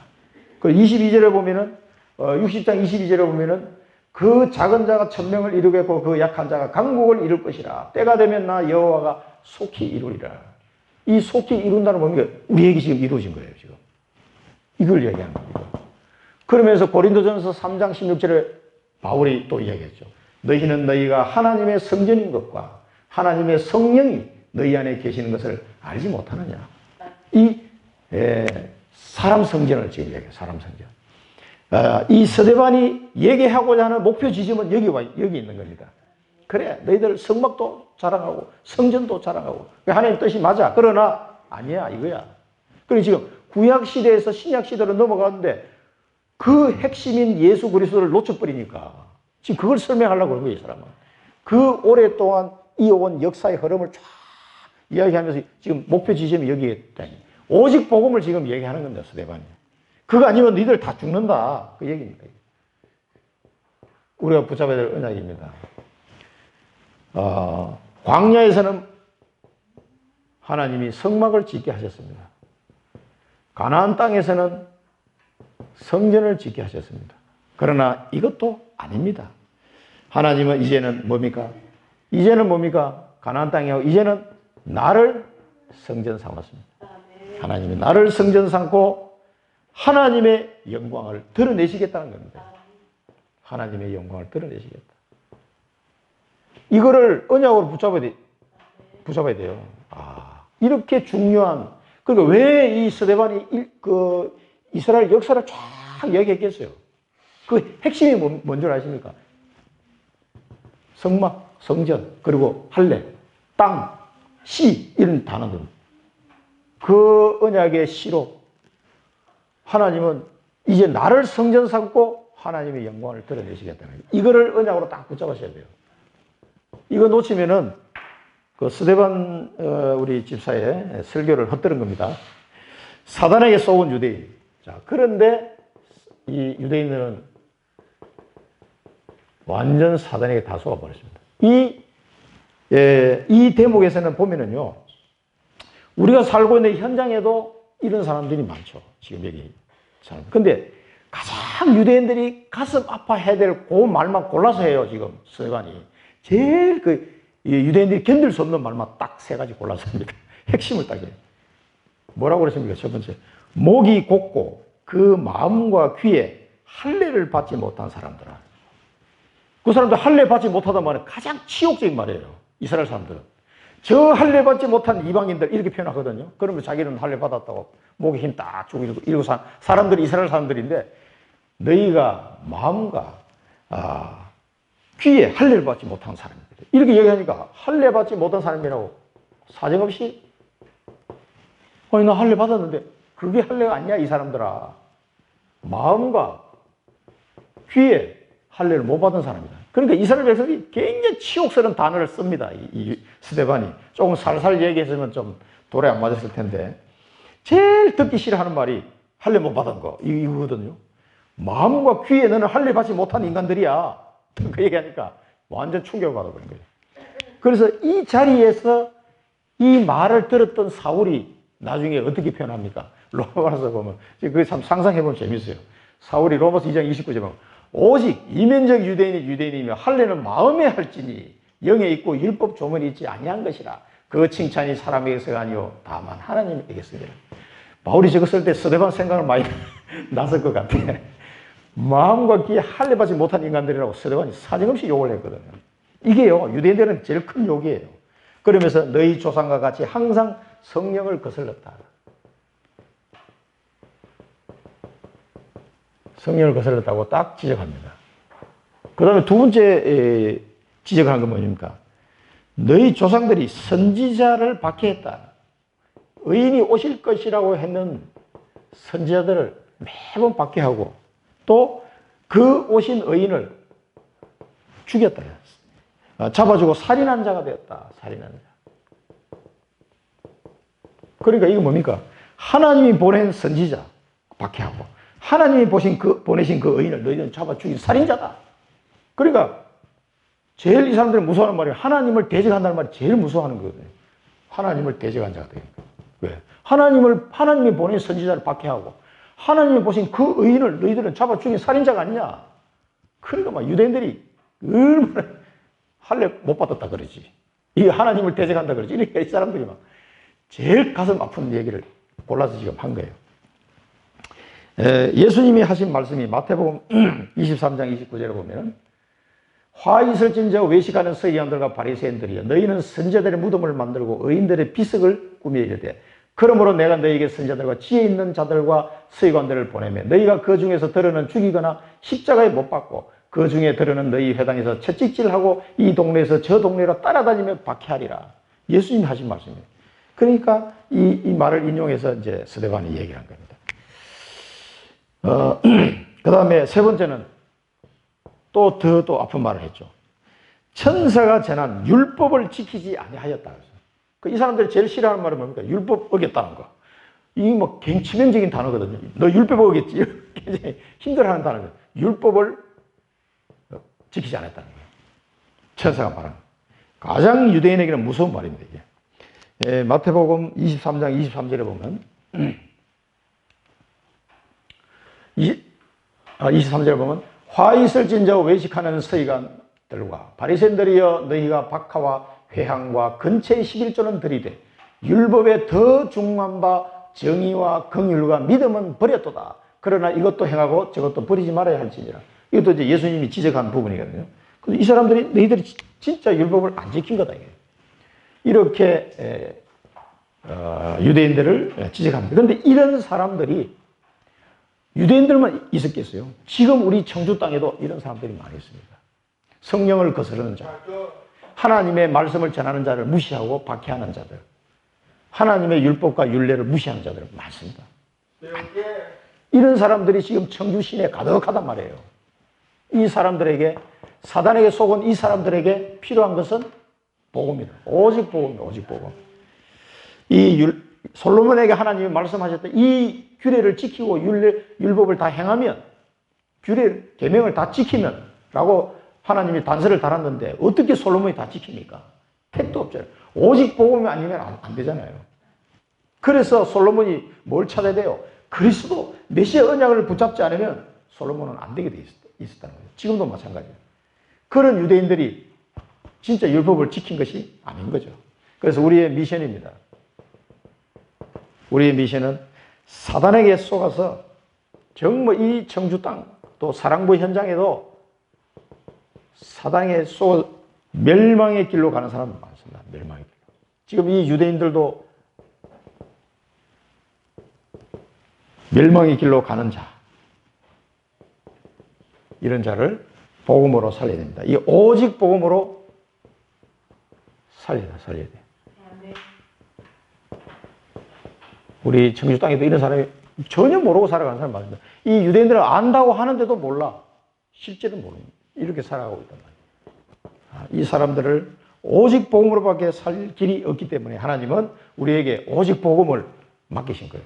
A: 그 22절에 보면은 60장 22절에 보면은 그 작은 자가 천명을 이루겠고 그 약한 자가 강국을 이룰 것이라. 때가 되면 나 여호와가 속히 이루리라. 이 속히 이룬다는 뭡니까? 우리에게 지금 이루어진 거예요, 지금. 이걸 얘기하는 겁니다. 그러면서 고린도전서 3장 16절에 바울이 또 이야기했죠. 너희는 너희가 하나님의 성전인 것과 하나님의 성령이 너희 안에 계시는 것을 알지 못하느냐. 이 사람 성전을 지금 얘기해요. 사람 성전. 이 스데반이 얘기하고자 하는 목표 지점은 여기 있는 겁니다. 그래 너희들 성막도 자랑하고 성전도 자랑하고 하나님 뜻이 맞아. 그러나 아니야 이거야. 그리고 지금 구약시대에서 신약시대로 넘어가는데 그 핵심인 예수 그리스도를 놓쳐버리니까 지금 그걸 설명하려고 그런 거예요, 이 사람은. 그 오랫동안 이어온 역사의 흐름을 쫙 이야기하면서 지금 목표 지점이 여기에 있다니. 오직 복음을 지금 얘기하는 겁니다, 스데반이. 그거 아니면 너희들 다 죽는다. 그 얘기입니다. 우리가 붙잡아야 될 언약입니다. 광야에서는 하나님이 성막을 짓게 하셨습니다. 가나안 땅에서는 성전을 짓게 하셨습니다. 그러나 이것도 아닙니다. 하나님은 이제는 뭡니까? 가나안 땅이고 이제는 나를 성전 삼았습니다. 하나님이 나를 성전 삼고 하나님의 영광을 드러내시겠다는 겁니다. 하나님의 영광을 드러내시겠다. 이거를 언약으로 붙잡아야 돼요. 이렇게 중요한, 그러니까 왜 이 스데반이 이스라엘 역사를 쫙 얘기했겠어요? 그 핵심이 뭔 줄 아십니까? 성막, 성전, 그리고 할례, 땅, 시, 이런 단어들. 그 언약의 시로 하나님은 이제 나를 성전 삼고 하나님의 영광을 드러내시겠다는 거예요. 이거를 언약으로 딱 붙잡으셔야 돼요. 이거 놓치면은 그 스데반 우리 집사의 설교를 헛들은 겁니다. 사단에게 쏘은 유대인. 자, 그런데 이 유대인들은 완전 사단에게 다 쏘아버렸습니다. 이 대목에서는 보면은요, 우리가 살고 있는 현장에도 이런 사람들이 많죠. 지금 여기 사람. 근데 가장 유대인들이 가슴 아파해야 될 그 말만 골라서 해요, 지금 스데반이. 제일 유대인들이 견딜 수 없는 말만 딱 세 가지 골라서 합니다. 핵심을 딱 해요. 뭐라고 그랬습니까? 첫 번째, 목이 곧고 그 마음과 귀에 할례를 받지 못한 사람들아. 그 사람들 할례 받지 못하단 말은 가장 치욕적인 말이에요. 이스라엘 사람들은. 저 할례 받지 못한 이방인들 이렇게 표현하거든요. 그러면 자기는 할례 받았다고 목에 힘 딱 주고 이러고 사람들이 이스라엘 사람들인데 너희가 마음과 귀에 할례를 받지 못한 사람들 이렇게 얘기하니까 할례 받지 못한 사람이라고 사정없이 나 할례 받았는데 그게 할례가 아니야 이 사람들아. 마음과 귀에 할례를 못 받은 사람이다. 그러니까 이스라엘 백성이 굉장히 치욕스러운 단어를 씁니다. 이 스데반이. 조금 살살 얘기했으면 좀 돌에 안 맞았을 텐데 제일 듣기 싫어하는 말이 할례 못 받은 거 이거거든요. 마음과 귀에 너는 할례 받지 못한 인간들이야. 그 얘기하니까 완전 충격을 받아버린 거예요. 그래서 이 자리에서 이 말을 들었던 사울이 나중에 어떻게 표현합니까? 로마서 보면 그게 참 상상해보면 재밌어요. 사울이 로마서 2장 29절에 보면 오직 이면적 유대인이며 할례는 마음에 할지니 영에 있고 율법 조문이 있지 아니한 것이라. 그 칭찬이 사람에게서가 아니요 다만 하나님에게서니라. 바울이 저거 쓸 때 스데반 생각을 많이 났을 것 같아. 마음과 귀에 할례 받지 못한 인간들이라고 스데반이 사정없이 욕을 했거든요. 이게요 유대인들은 제일 큰 욕이에요. 그러면서 너희 조상과 같이 항상 성령을 거슬렀다. 성령을 거슬렀다고 딱 지적합니다. 그 다음에 두 번째 지적을 한 건 뭡니까? 너희 조상들이 선지자를 박해했다. 의인이 오실 것이라고 했는 선지자들을 매번 박해하고 또 그 오신 의인을 죽였다. 잡아주고 살인한 자가 되었다. 살인한 자. 그러니까 이거 뭡니까? 하나님이 보낸 선지자 박해하고 하나님이 보내신 그 의인을 너희들은 잡아 죽인 살인자다. 그러니까 제일 이 사람들이 무서워하는 말이 하나님을 대적한다는 말이 제일 무서워하는 거거든요. 하나님을 대적한 자가 되니까. 왜? 하나님이 보낸 선지자를 박해하고 하나님이 보신 그 의인을 너희들은 잡아 죽인 살인자가 아니냐. 그러니까 막 유대인들이 얼마나 할례 못 받았다 그러지. 이 하나님을 대적한다 그러지. 이렇게 이 사람들이 막 제일 가슴 아픈 얘기를 골라서 지금 한 거예요. 예수님이 하신 말씀이 마태복음 23장 29절에 보면은 화 있을진저 외식하는 서기관들과 바리새인들이여 너희는 선지자들의 무덤을 만들고 의인들의 비석을 꾸미려 이르되 그러므로 내가 너희에게 선지자들과 지혜 있는 자들과 서기관들을 보내며 너희가 그 중에서 들어는 죽이거나 십자가에 못 박고 그 중에 들어는 너희 회당에서 채찍질하고 이 동네에서 저 동네로 따라다니며 박해하리라. 예수님이 하신 말씀이에요. 그러니까 이 말을 인용해서 이제 스데반이 얘기를 한 겁니다. 그 다음에 세 번째는 또 아픈 말을 했죠. 천사가 전한 율법을 지키지 아니하였다. 이 사람들이 제일 싫어하는 말은 뭡니까? 율법 어겼다는 거. 이게 뭐 치명적인 단어거든요. 너 율법 어겼지? 굉장히 힘들어하는 단어거든요. 율법을 지키지 않았다는 거예요. 천사가 말하는 가장 유대인에게는 무서운 말입니다. 이게. 마태복음 23장 23절에 보면 23절에 보면 화 있을진저 외식하는 서기관들과 바리새인들이여 너희가 박하와 회향과 근처의 11조는 들이되 율법에 더 중요한 바 정의와 긍휼과 믿음은 버렸도다. 그러나 이것도 행하고 저것도 버리지 말아야 할지니라. 이것도 이제 예수님이 지적한 부분이거든요. 근데 이 사람들이 너희들이 진짜 율법을 안 지킨 거다. 이렇게 유대인들을 지적합니다. 그런데 이런 사람들이 유대인들만 있었겠어요? 지금 우리 청주 땅에도 이런 사람들이 많이 있습니다. 성령을 거스르는 자, 하나님의 말씀을 전하는 자를 무시하고 박해하는 자들, 하나님의 율법과 율례를 무시하는 자들은 많습니다. 이런 사람들이 지금 청주 시내에 가득하단 말이에요. 이 사람들에게, 사단에게 속은 이 사람들에게 필요한 것은 복음이다. 오직 복음이다. 오직 복음. 솔로몬에게 하나님이 말씀하셨던 이 규례를 지키고 율법을 다 행하면, 계명을 다 지키면 라고 하나님이 단서를 달았는데 어떻게 솔로몬이 다 지킵니까? 택도 없잖아요. 오직 복음이 아니면 안 되잖아요. 그래서 솔로몬이 뭘 찾아야 돼요? 그리스도 메시아 언약을 붙잡지 않으면 솔로몬은 안 되게 돼 있었다는 거예요. 지금도 마찬가지예요. 그런 유대인들이 진짜 율법을 지킨 것이 아닌 거죠. 그래서 우리의 미션입니다. 우리의 미션은 사단에게 속아서 정말 이 청주 땅 또 사랑부 현장에도 사단에게 속아 멸망의 길로 가는 사람은 많습니다. 멸망의 길로. 지금 이 유대인들도 멸망의 길로 가는 자, 이런 자를 복음으로 살려야 됩니다. 이 오직 복음으로 살려야 돼. 우리 청주 땅에도 이런 사람이 전혀 모르고 살아가는 사람이 많습니다. 이 유대인들은 안다고 하는데도 몰라. 실제로 모릅니다. 이렇게 살아가고 있단 말이에요. 이 사람들을 오직 복음으로밖에 살 길이 없기 때문에 하나님은 우리에게 오직 복음을 맡기신 거예요.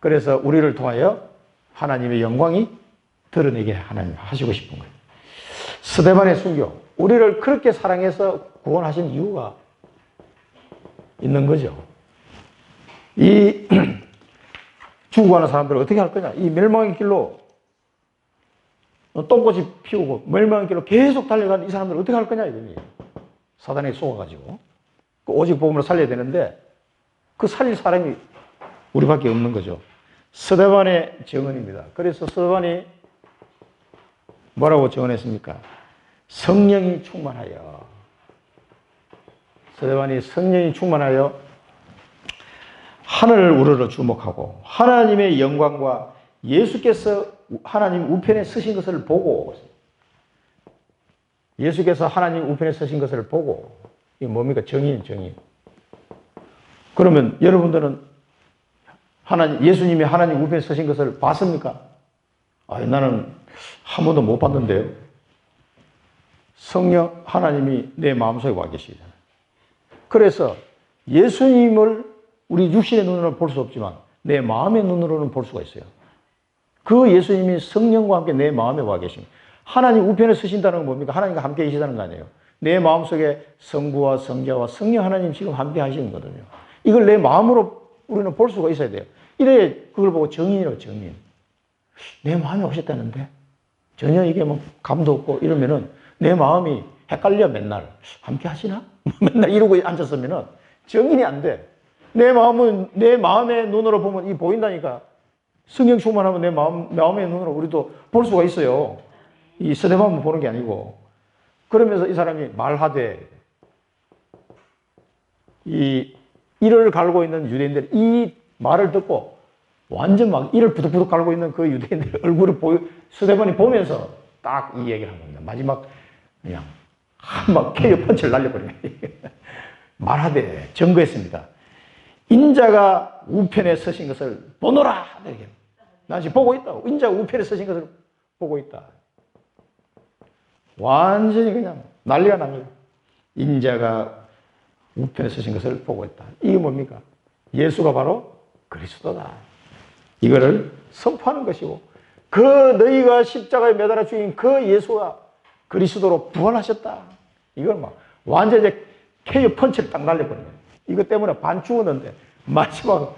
A: 그래서 우리를 통하여 하나님의 영광이 드러내게 하나님 하시고 싶은 거예요. 스데반의 순교, 우리를 그렇게 사랑해서 구원하신 이유가 있는 거죠. 이 죽어가는 사람들을 어떻게 할 거냐? 이 멸망의 길로 똥꼬치 피우고 멸망의 길로 계속 달려가는 이 사람들을 어떻게 할 거냐 이거니. 사단에 속아가지고 오직 복음으로 살려야 되는데 그 살릴 사람이 우리밖에 없는 거죠. 스데반의 증언입니다. 그래서 스데반이 뭐라고 증언했습니까? 성령이 충만하여 스데반이 성령이 충만하여 하늘을 우러러 주목하고 하나님의 영광과 예수께서 하나님 우편에 서신 것을 보고, 예수께서 하나님 우편에 서신 것을 보고, 이게 뭡니까? 정인. 그러면 여러분들은 예수님이 하나님 우편에 서신 것을 봤습니까? 나는 한 번도 못 봤는데요. 성령 하나님이 내 마음속에 와 계시잖아요. 그래서 예수님을 우리 육신의 눈으로는 볼 수 없지만 내 마음의 눈으로는 볼 수가 있어요. 그 예수님이 성령과 함께 내 마음에 와 계십니다. 하나님 우편에 서신다는 건 뭡니까? 하나님과 함께 계시다는 거 아니에요. 내 마음속에 성부와 성자와 성령 하나님 지금 함께 하시는 거거든요. 이걸 내 마음으로 우리는 볼 수가 있어야 돼요. 이래 그걸 보고 정인이라고, 정인. 내 마음에 오셨다는데 전혀 이게 뭐 감도 없고 이러면은 내 마음이 헷갈려. 맨날 함께 하시나? 맨날 이러고 앉았으면은 정인이 안 돼. 내 마음은 내 마음의 눈으로 보면 이 보인다니까. 성령 충만하면 내 마음의 눈으로 우리도 볼 수가 있어요. 이 스데반만 보는 게 아니고. 그러면서 이 사람이 말하되, 이를 갈고 있는 유대인들이 이 말을 듣고 완전 막 이를 부득부득 갈고 있는 그 유대인들 얼굴을 스데반이 보면서 딱 이 얘기를 한 겁니다. 마지막 그냥 막 KO 펀치를 날려버리네. 말하되 증거했습니다. 인자가 우편에 서신 것을 보노라. 나 지금 보고 있다. 인자가 우편에 서신 것을 보고 있다. 완전히 그냥 난리가 난 거예요. 인자가 우편에 서신 것을 보고 있다. 이게 뭡니까? 예수가 바로 그리스도다. 이거를 선포하는 것이고, 그 너희가 십자가에 매달아 죽인 그 예수가 그리스도로 부활하셨다. 이걸 막 완전히 이제 KO 펀치를 딱 날려버린 거예요. 이것 때문에 반 죽었는데 마지막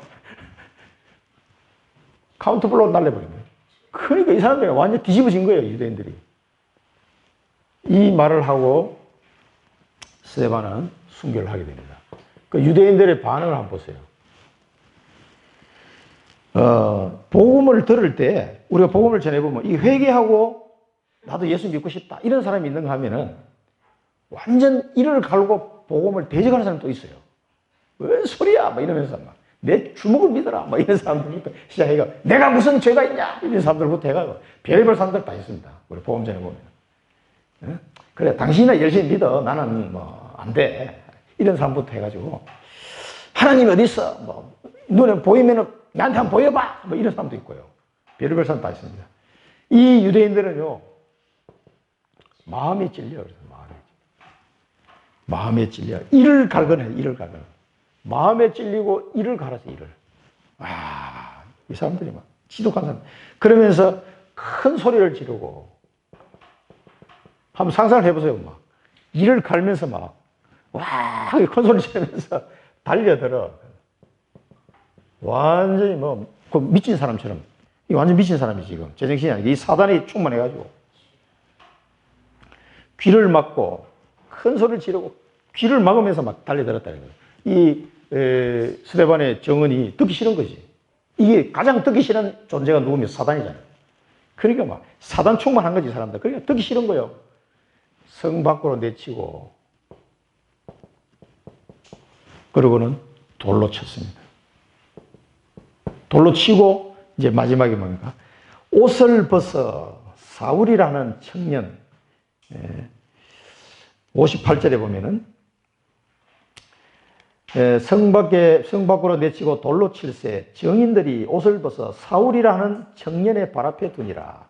A: 카운터블로우 날려버린 거예요. 그러니까 이 사람들이 완전 뒤집어진 거예요, 유대인들이. 이 말을 하고 스데반은 순교를 하게 됩니다. 그 유대인들의 반응을 한번 보세요. 복음을 들을 때 우리가 복음을 전해보면 이 회개하고 나도 예수 믿고 싶다 이런 사람이 있는가 하면은 완전 이를 갈고 복음을 대적하는 사람도 있어요. 왜 소리야? 막 이러면서 막 내 주먹을 믿어라. 막 이런 사람들부터 시작해가 내가 무슨 죄가 있냐? 이런 사람들부터 해가지고 별별 사람들 다 있습니다. 우리 복음 전해보면. 그래, 당신이나 열심히 믿어. 나는 뭐 안 돼. 이런 사람부터 해가지고 하나님이 어디 있어? 뭐 눈에 보이면은 나한테 한번 보여봐. 뭐 이런 사람도 있고요. 별별 사람 다 있습니다. 이 유대인들은요 마음에 찔려. 그래서 마음에 찔려. 이를 갈거네. 이를 갈거네. 마음에 찔리고 이를 갈아서 이를. 이 사람들이 막 지독한 사람. 그러면서 큰 소리를 지르고 한번 상상을 해보세요. 막 이를 갈면서 막 큰 소리 지르면서 달려들어. 완전히 뭐 그 미친 사람처럼. 이 완전 미친 사람이 지금 제정신이 아니고 이 사단이 충만해가지고 귀를 막고 큰 소리를 지르고 귀를 막으면서 막 달려들었다는 거예요. 이 스데반의 정언이 듣기 싫은 거지. 이게 가장 듣기 싫은 존재가 누구면 사단이잖아요. 그러니까 막 사단 충만한 거지 사람들. 그러니까 듣기 싫은 거예요. 성 밖으로 내치고 그러고는 돌로 쳤습니다. 돌로 치고 이제 마지막에 뭡니까? 옷을 벗어 사울이라는 청년 58절에 보면은 성 밖으로 내치고 돌로 칠세 정인들이 옷을 벗어 사울이라는 청년의 발 앞에 두니라.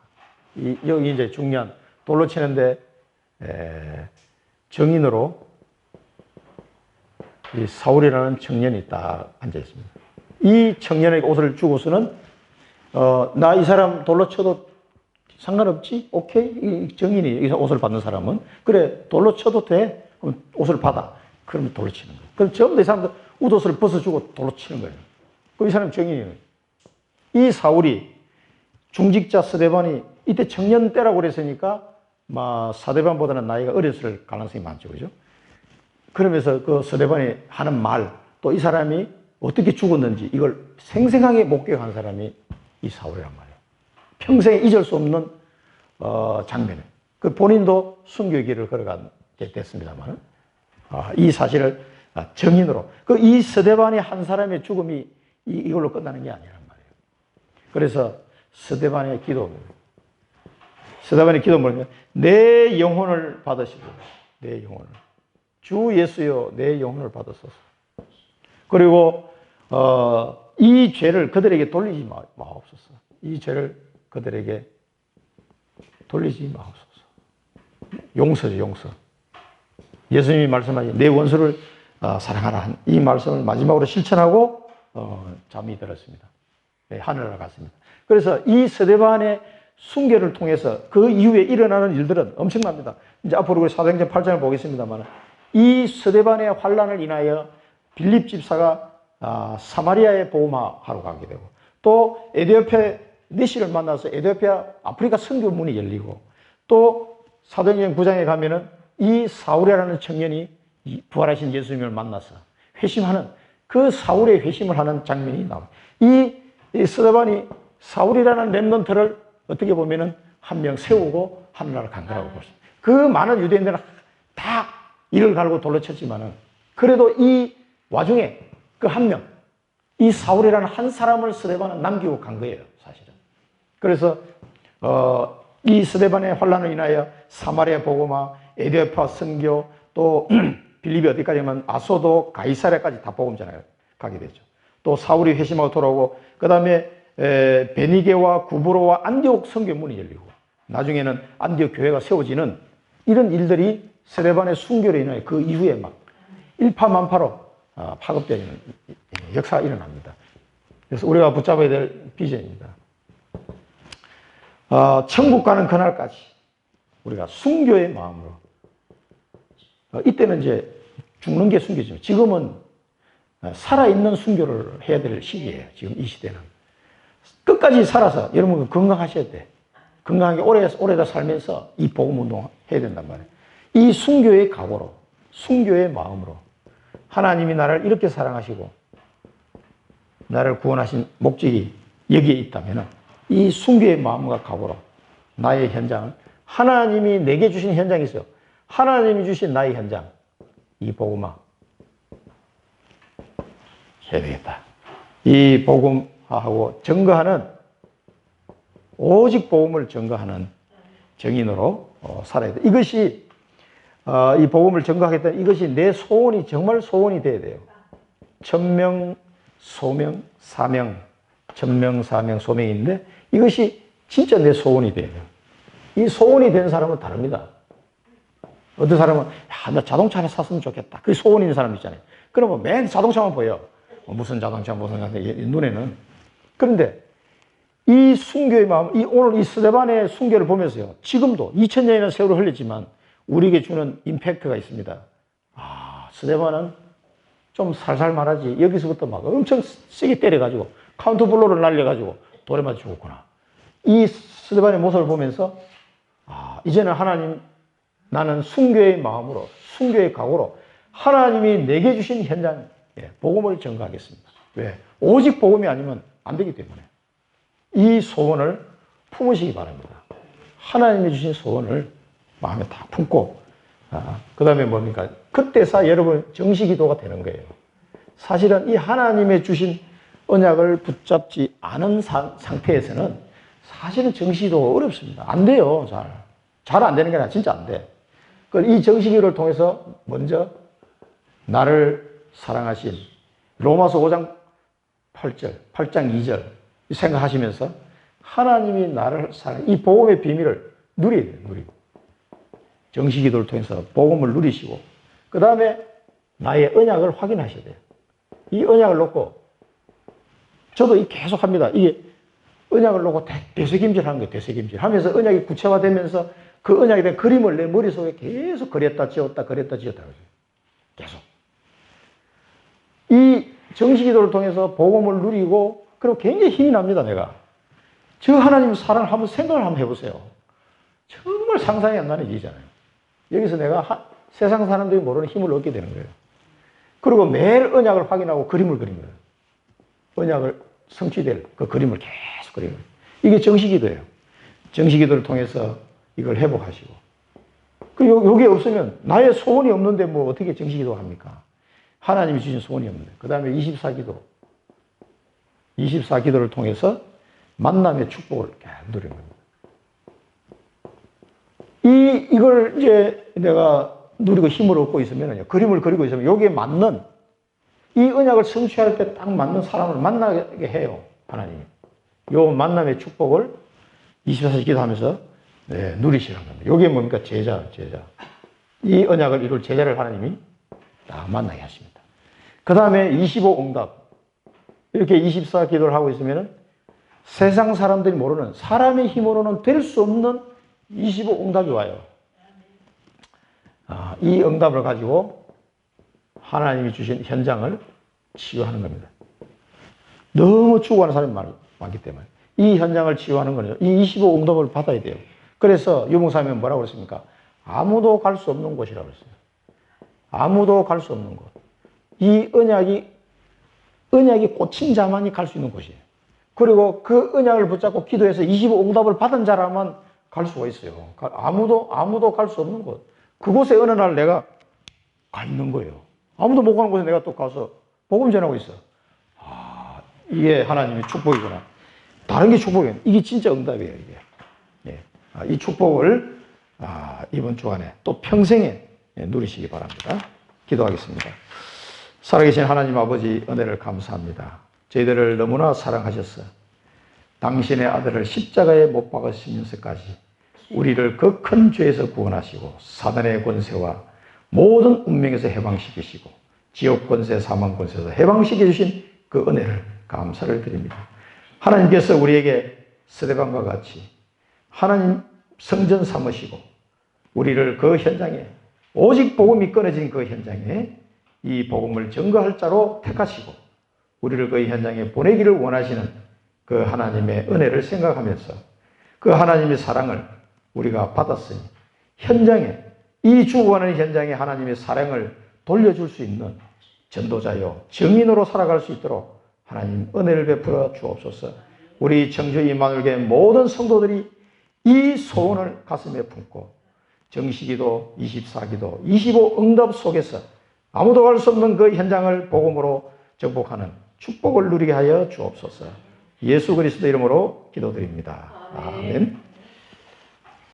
A: 여기 이제 중요한 돌로 치는데 정인으로 이 사울이라는 청년이 딱 앉아 있습니다. 이 청년에게 옷을 주고서는 나 이 사람 돌로 쳐도 상관없지? 오케이? 이 정인이 옷을 받는 사람은 그래 돌로 쳐도 돼? 그럼 옷을 받아. 그러면 돌로 치는 거예요. 그럼 전부 다 이 사람들 옷을 벗어주고 돌로 치는 거예요. 그럼 이 사람 정인이에요. 이 사울이 중직자 스데반이 이때 청년 때라고 그랬으니까 사데반보다는 나이가 어렸을 가능성이 많죠. 그죠? 그러면서 그 스데반이 하는 말, 또 이 사람이 어떻게 죽었는지 이걸 생생하게 목격한 사람이 이 사울이란 말이에요. 평생에 잊을 수 없는 장면이에요. 그 본인도 순교의 길을 걸어가게 됐습니다만 이 사실을 정인으로. 이 스데반의 한 사람의 죽음이 이걸로 끝나는 게 아니란 말이에요. 그래서 스데반의 기도, 뭐냐면 내 영혼을 받으시고, 내 영혼을. 주 예수여 내 영혼을 받으소서. 그리고 이 죄를 그들에게 돌리지 마옵소서. 이 죄를 그들에게 돌리지 마옵소서. 용서죠, 용서. 예수님이 말씀하신 내 원수를 사랑하라. 이 말씀을 마지막으로 실천하고 잠이 들었습니다. 네, 하늘나라 갔습니다. 그래서 이 스데반의 순교를 통해서 그 이후에 일어나는 일들은 엄청납니다. 이제 앞으로 우리 사도행전 8장을 보겠습니다만 이 스데반의 환란을 인하여 빌립 집사가 사마리아에 복음하러 가게 되고 또 에티오피아 니시를 만나서 에티오피아 아프리카 선교 문이 열리고 또 사도행전 9장에 가면은 이 사울이라는 청년이 부활하신 예수님을 만나서 회심하는 그 사울의 회심을 하는 장면이 나와요. 이 스데반이 사울이라는 렘넌트를 어떻게 보면은 한 명 세우고 하늘나라를 간 거라고 볼 수 있어요. 그 많은 유대인들은 다 이를 갈고 돌로 쳤지만은 그래도 이 와중에 그 한 명, 이 사울이라는 한 사람을 스데반은 남기고 간 거예요, 사실은. 그래서 이 스데반의 환란을 인하여 사마리아 복음화, 에티오피아 선교, 또 빌립이 어디까지 가면 아소도 가이사랴까지 다 복음 전하러 가게 되죠. 또 사울이 회심하고 돌아오고 그 다음에 베니게와 구브로와 안디옥 선교문이 열리고 나중에는 안디옥 교회가 세워지는 이런 일들이 스데반의 순교로 인하여 그 이후에 막 일파만파로 파급되는 역사가 일어납니다. 그래서 우리가 붙잡아야 될 비전입니다. 천국 가는 그날까지 우리가 순교의 마음으로 이때는 이제 죽는 게 순교지만 지금은 살아있는 순교를 해야 될 시기예요. 지금 이 시대는. 끝까지 살아서 여러분 건강하셔야 돼. 건강하게 오래 살면서 이 복음운동 해야 된단 말이에요. 이 순교의 각오로, 순교의 마음으로 하나님이 나를 이렇게 사랑하시고 나를 구원하신 목적이 여기에 있다면 이 순교의 마음과 각오로 나의 현장을 하나님이 내게 주신 현장이 있어요. 하나님이 주신 나의 현장, 이 복음화 해야 되겠다. 이 복음화하고 증거하는 오직 복음을 증거하는 정인으로 살아야 돼. 이것이 이 복음을 증거하겠다는 이것이 내 소원이 정말 소원이 돼야 돼요. 천명, 소명, 사명, 천명, 사명, 소명인데 이것이 진짜 내 소원이 돼야 돼요. 이 소원이 된 사람은 다릅니다. 어떤 사람은 나 자동차 하나 샀으면 좋겠다. 그게 소원이 있는 사람 있잖아요. 그러면 맨 자동차만 보여. 무슨 자동차, 눈에는. 그런데 이 순교의 마음, 오늘 이 스데반의 순교를 보면서요. 지금도 2000년이나 세월을 흘렸지만 우리에게 주는 임팩트가 있습니다. 스데반은 좀 살살 말하지. 여기서부터 막 엄청 세게 때려가지고 카운터 블로를 날려가지고 돌에 맞아 죽었구나. 이 스데반의 모습을 보면서 이제는 하나님 나는 순교의 마음으로 순교의 각오로 하나님이 내게 주신 현장 복음을 전가하겠습니다. 왜? 오직 복음이 아니면 안 되기 때문에 이 소원을 품으시기 바랍니다. 하나님이 주신 소원을 마음에 다 품고 그 다음에 뭡니까? 그때서 여러분 정시기도가 되는 거예요. 사실은 이 하나님의 주신 언약을 붙잡지 않은 상태에서는 사실은 정시기도가 어렵습니다. 안 돼요. 잘 안 되는 게 아니라 진짜 안 돼. 이 정시기도를 통해서 먼저 나를 사랑하신 로마서 5장 8절, 8장 2절 생각하시면서 하나님이 나를 이 복음의 비밀을 누려야 돼요. 누리고. 정시기도를 통해서 복음을 누리시고 그 다음에 나의 언약을 확인하셔야 돼요. 이 언약을 놓고 저도 계속 합니다. 이게 언약을 놓고 되새김질 하는 거예요. 되새김질 하면서 언약이 구체화되면서 그 언약에 대한 그림을 내 머릿속에 계속 그렸다 지웠다 그렸다 지웠다 계속 이 정시기도를 통해서 복음을 누리고 그리고 굉장히 힘이 납니다. 내가 저 하나님 사랑을 한번 생각을 한번 해보세요. 정말 상상이 안 가는 일이잖아요. 여기서 내가 세상 사람들이 모르는 힘을 얻게 되는 거예요. 그리고 매일 언약을 확인하고 그림을 그린 거예요. 언약을 성취될 그 그림을 계속 그리는 거예요. 이게 정시기도예요. 정시기도를 통해서 이걸 회복하시고 그리고 여기에 없으면 나의 소원이 없는데 뭐 어떻게 정시기도 합니까? 하나님이 주신 소원이었는데, 그 다음에 24기도를 통해서 만남의 축복을 누리는 겁니다. 이걸 이제 내가 누리고 힘을 얻고 있으면요, 그림을 그리고 있으면 여기에 맞는, 이 언약을 성취할 때 딱 맞는 사람을 만나게 해요, 하나님이. 요 만남의 축복을 24시간 기도하면서 누리시는 겁니다. 요게 뭡니까? 제자. 이 언약을 이룰 제자를 하나님이 딱 만나게 하십니다. 그 다음에 25응답. 이렇게 24기도를 하고 있으면 세상 사람들이 모르는, 사람의 힘으로는 될 수 없는 25응답이 와요. 이 응답을 가지고 하나님이 주신 현장을 치유하는 겁니다. 너무 추구하는 사람이 많기 때문에 이 현장을 치유하는 거죠. 이 25응답을 받아야 돼요. 그래서 유목사님은 뭐라고 그랬습니까? 아무도 갈 수 없는 곳이라고 그랬어요. 아무도 갈 수 없는 곳. 이 언약이 꽂힌 자만이 갈 수 있는 곳이에요. 그리고 그 언약을 붙잡고 기도해서 25응답을 받은 자라만 갈 수가 있어요. 아무도 갈 수 없는 곳. 그곳에 어느 날 내가 가 있는 거예요. 아무도 못 가는 곳에 내가 또 가서 복음 전하고 있어. 이게 하나님의 축복이구나. 다른 게 축복이에요. 이게 진짜 응답이에요, 이게. 이 축복을 이번 주간에 또 평생에 누리시기 바랍니다. 기도하겠습니다. 살아계신 하나님 아버지, 은혜를 감사합니다. 저희들을 너무나 사랑하셔서 당신의 아들을 십자가에 못 박으시면서까지 우리를 그 큰 죄에서 구원하시고 사단의 권세와 모든 운명에서 해방시키시고 지옥 권세, 사망 권세에서 해방시켜 주신 그 은혜를 감사를 드립니다. 하나님께서 우리에게 스데반과 같이 하나님 성전 삼으시고 우리를 그 현장에, 오직 복음이 끊어진 그 현장에 이 복음을 증거할 자로 택하시고 우리를 그 현장에 보내기를 원하시는 그 하나님의 은혜를 생각하면서 그 하나님의 사랑을 우리가 받았으니 현장에, 이 죽어가는 현장에 하나님의 사랑을 돌려줄 수 있는 전도자요 증인으로 살아갈 수 있도록 하나님 은혜를 베풀어 주옵소서. 우리 청주 임마누엘교회 모든 성도들이 이 소원을 가슴에 품고 정시기도, 24기도, 25응답 속에서 아무도 갈 수 없는 그 현장을 복음으로 정복하는 축복을 누리게 하여 주옵소서. 예수 그리스도 이름으로 기도드립니다. 아멘.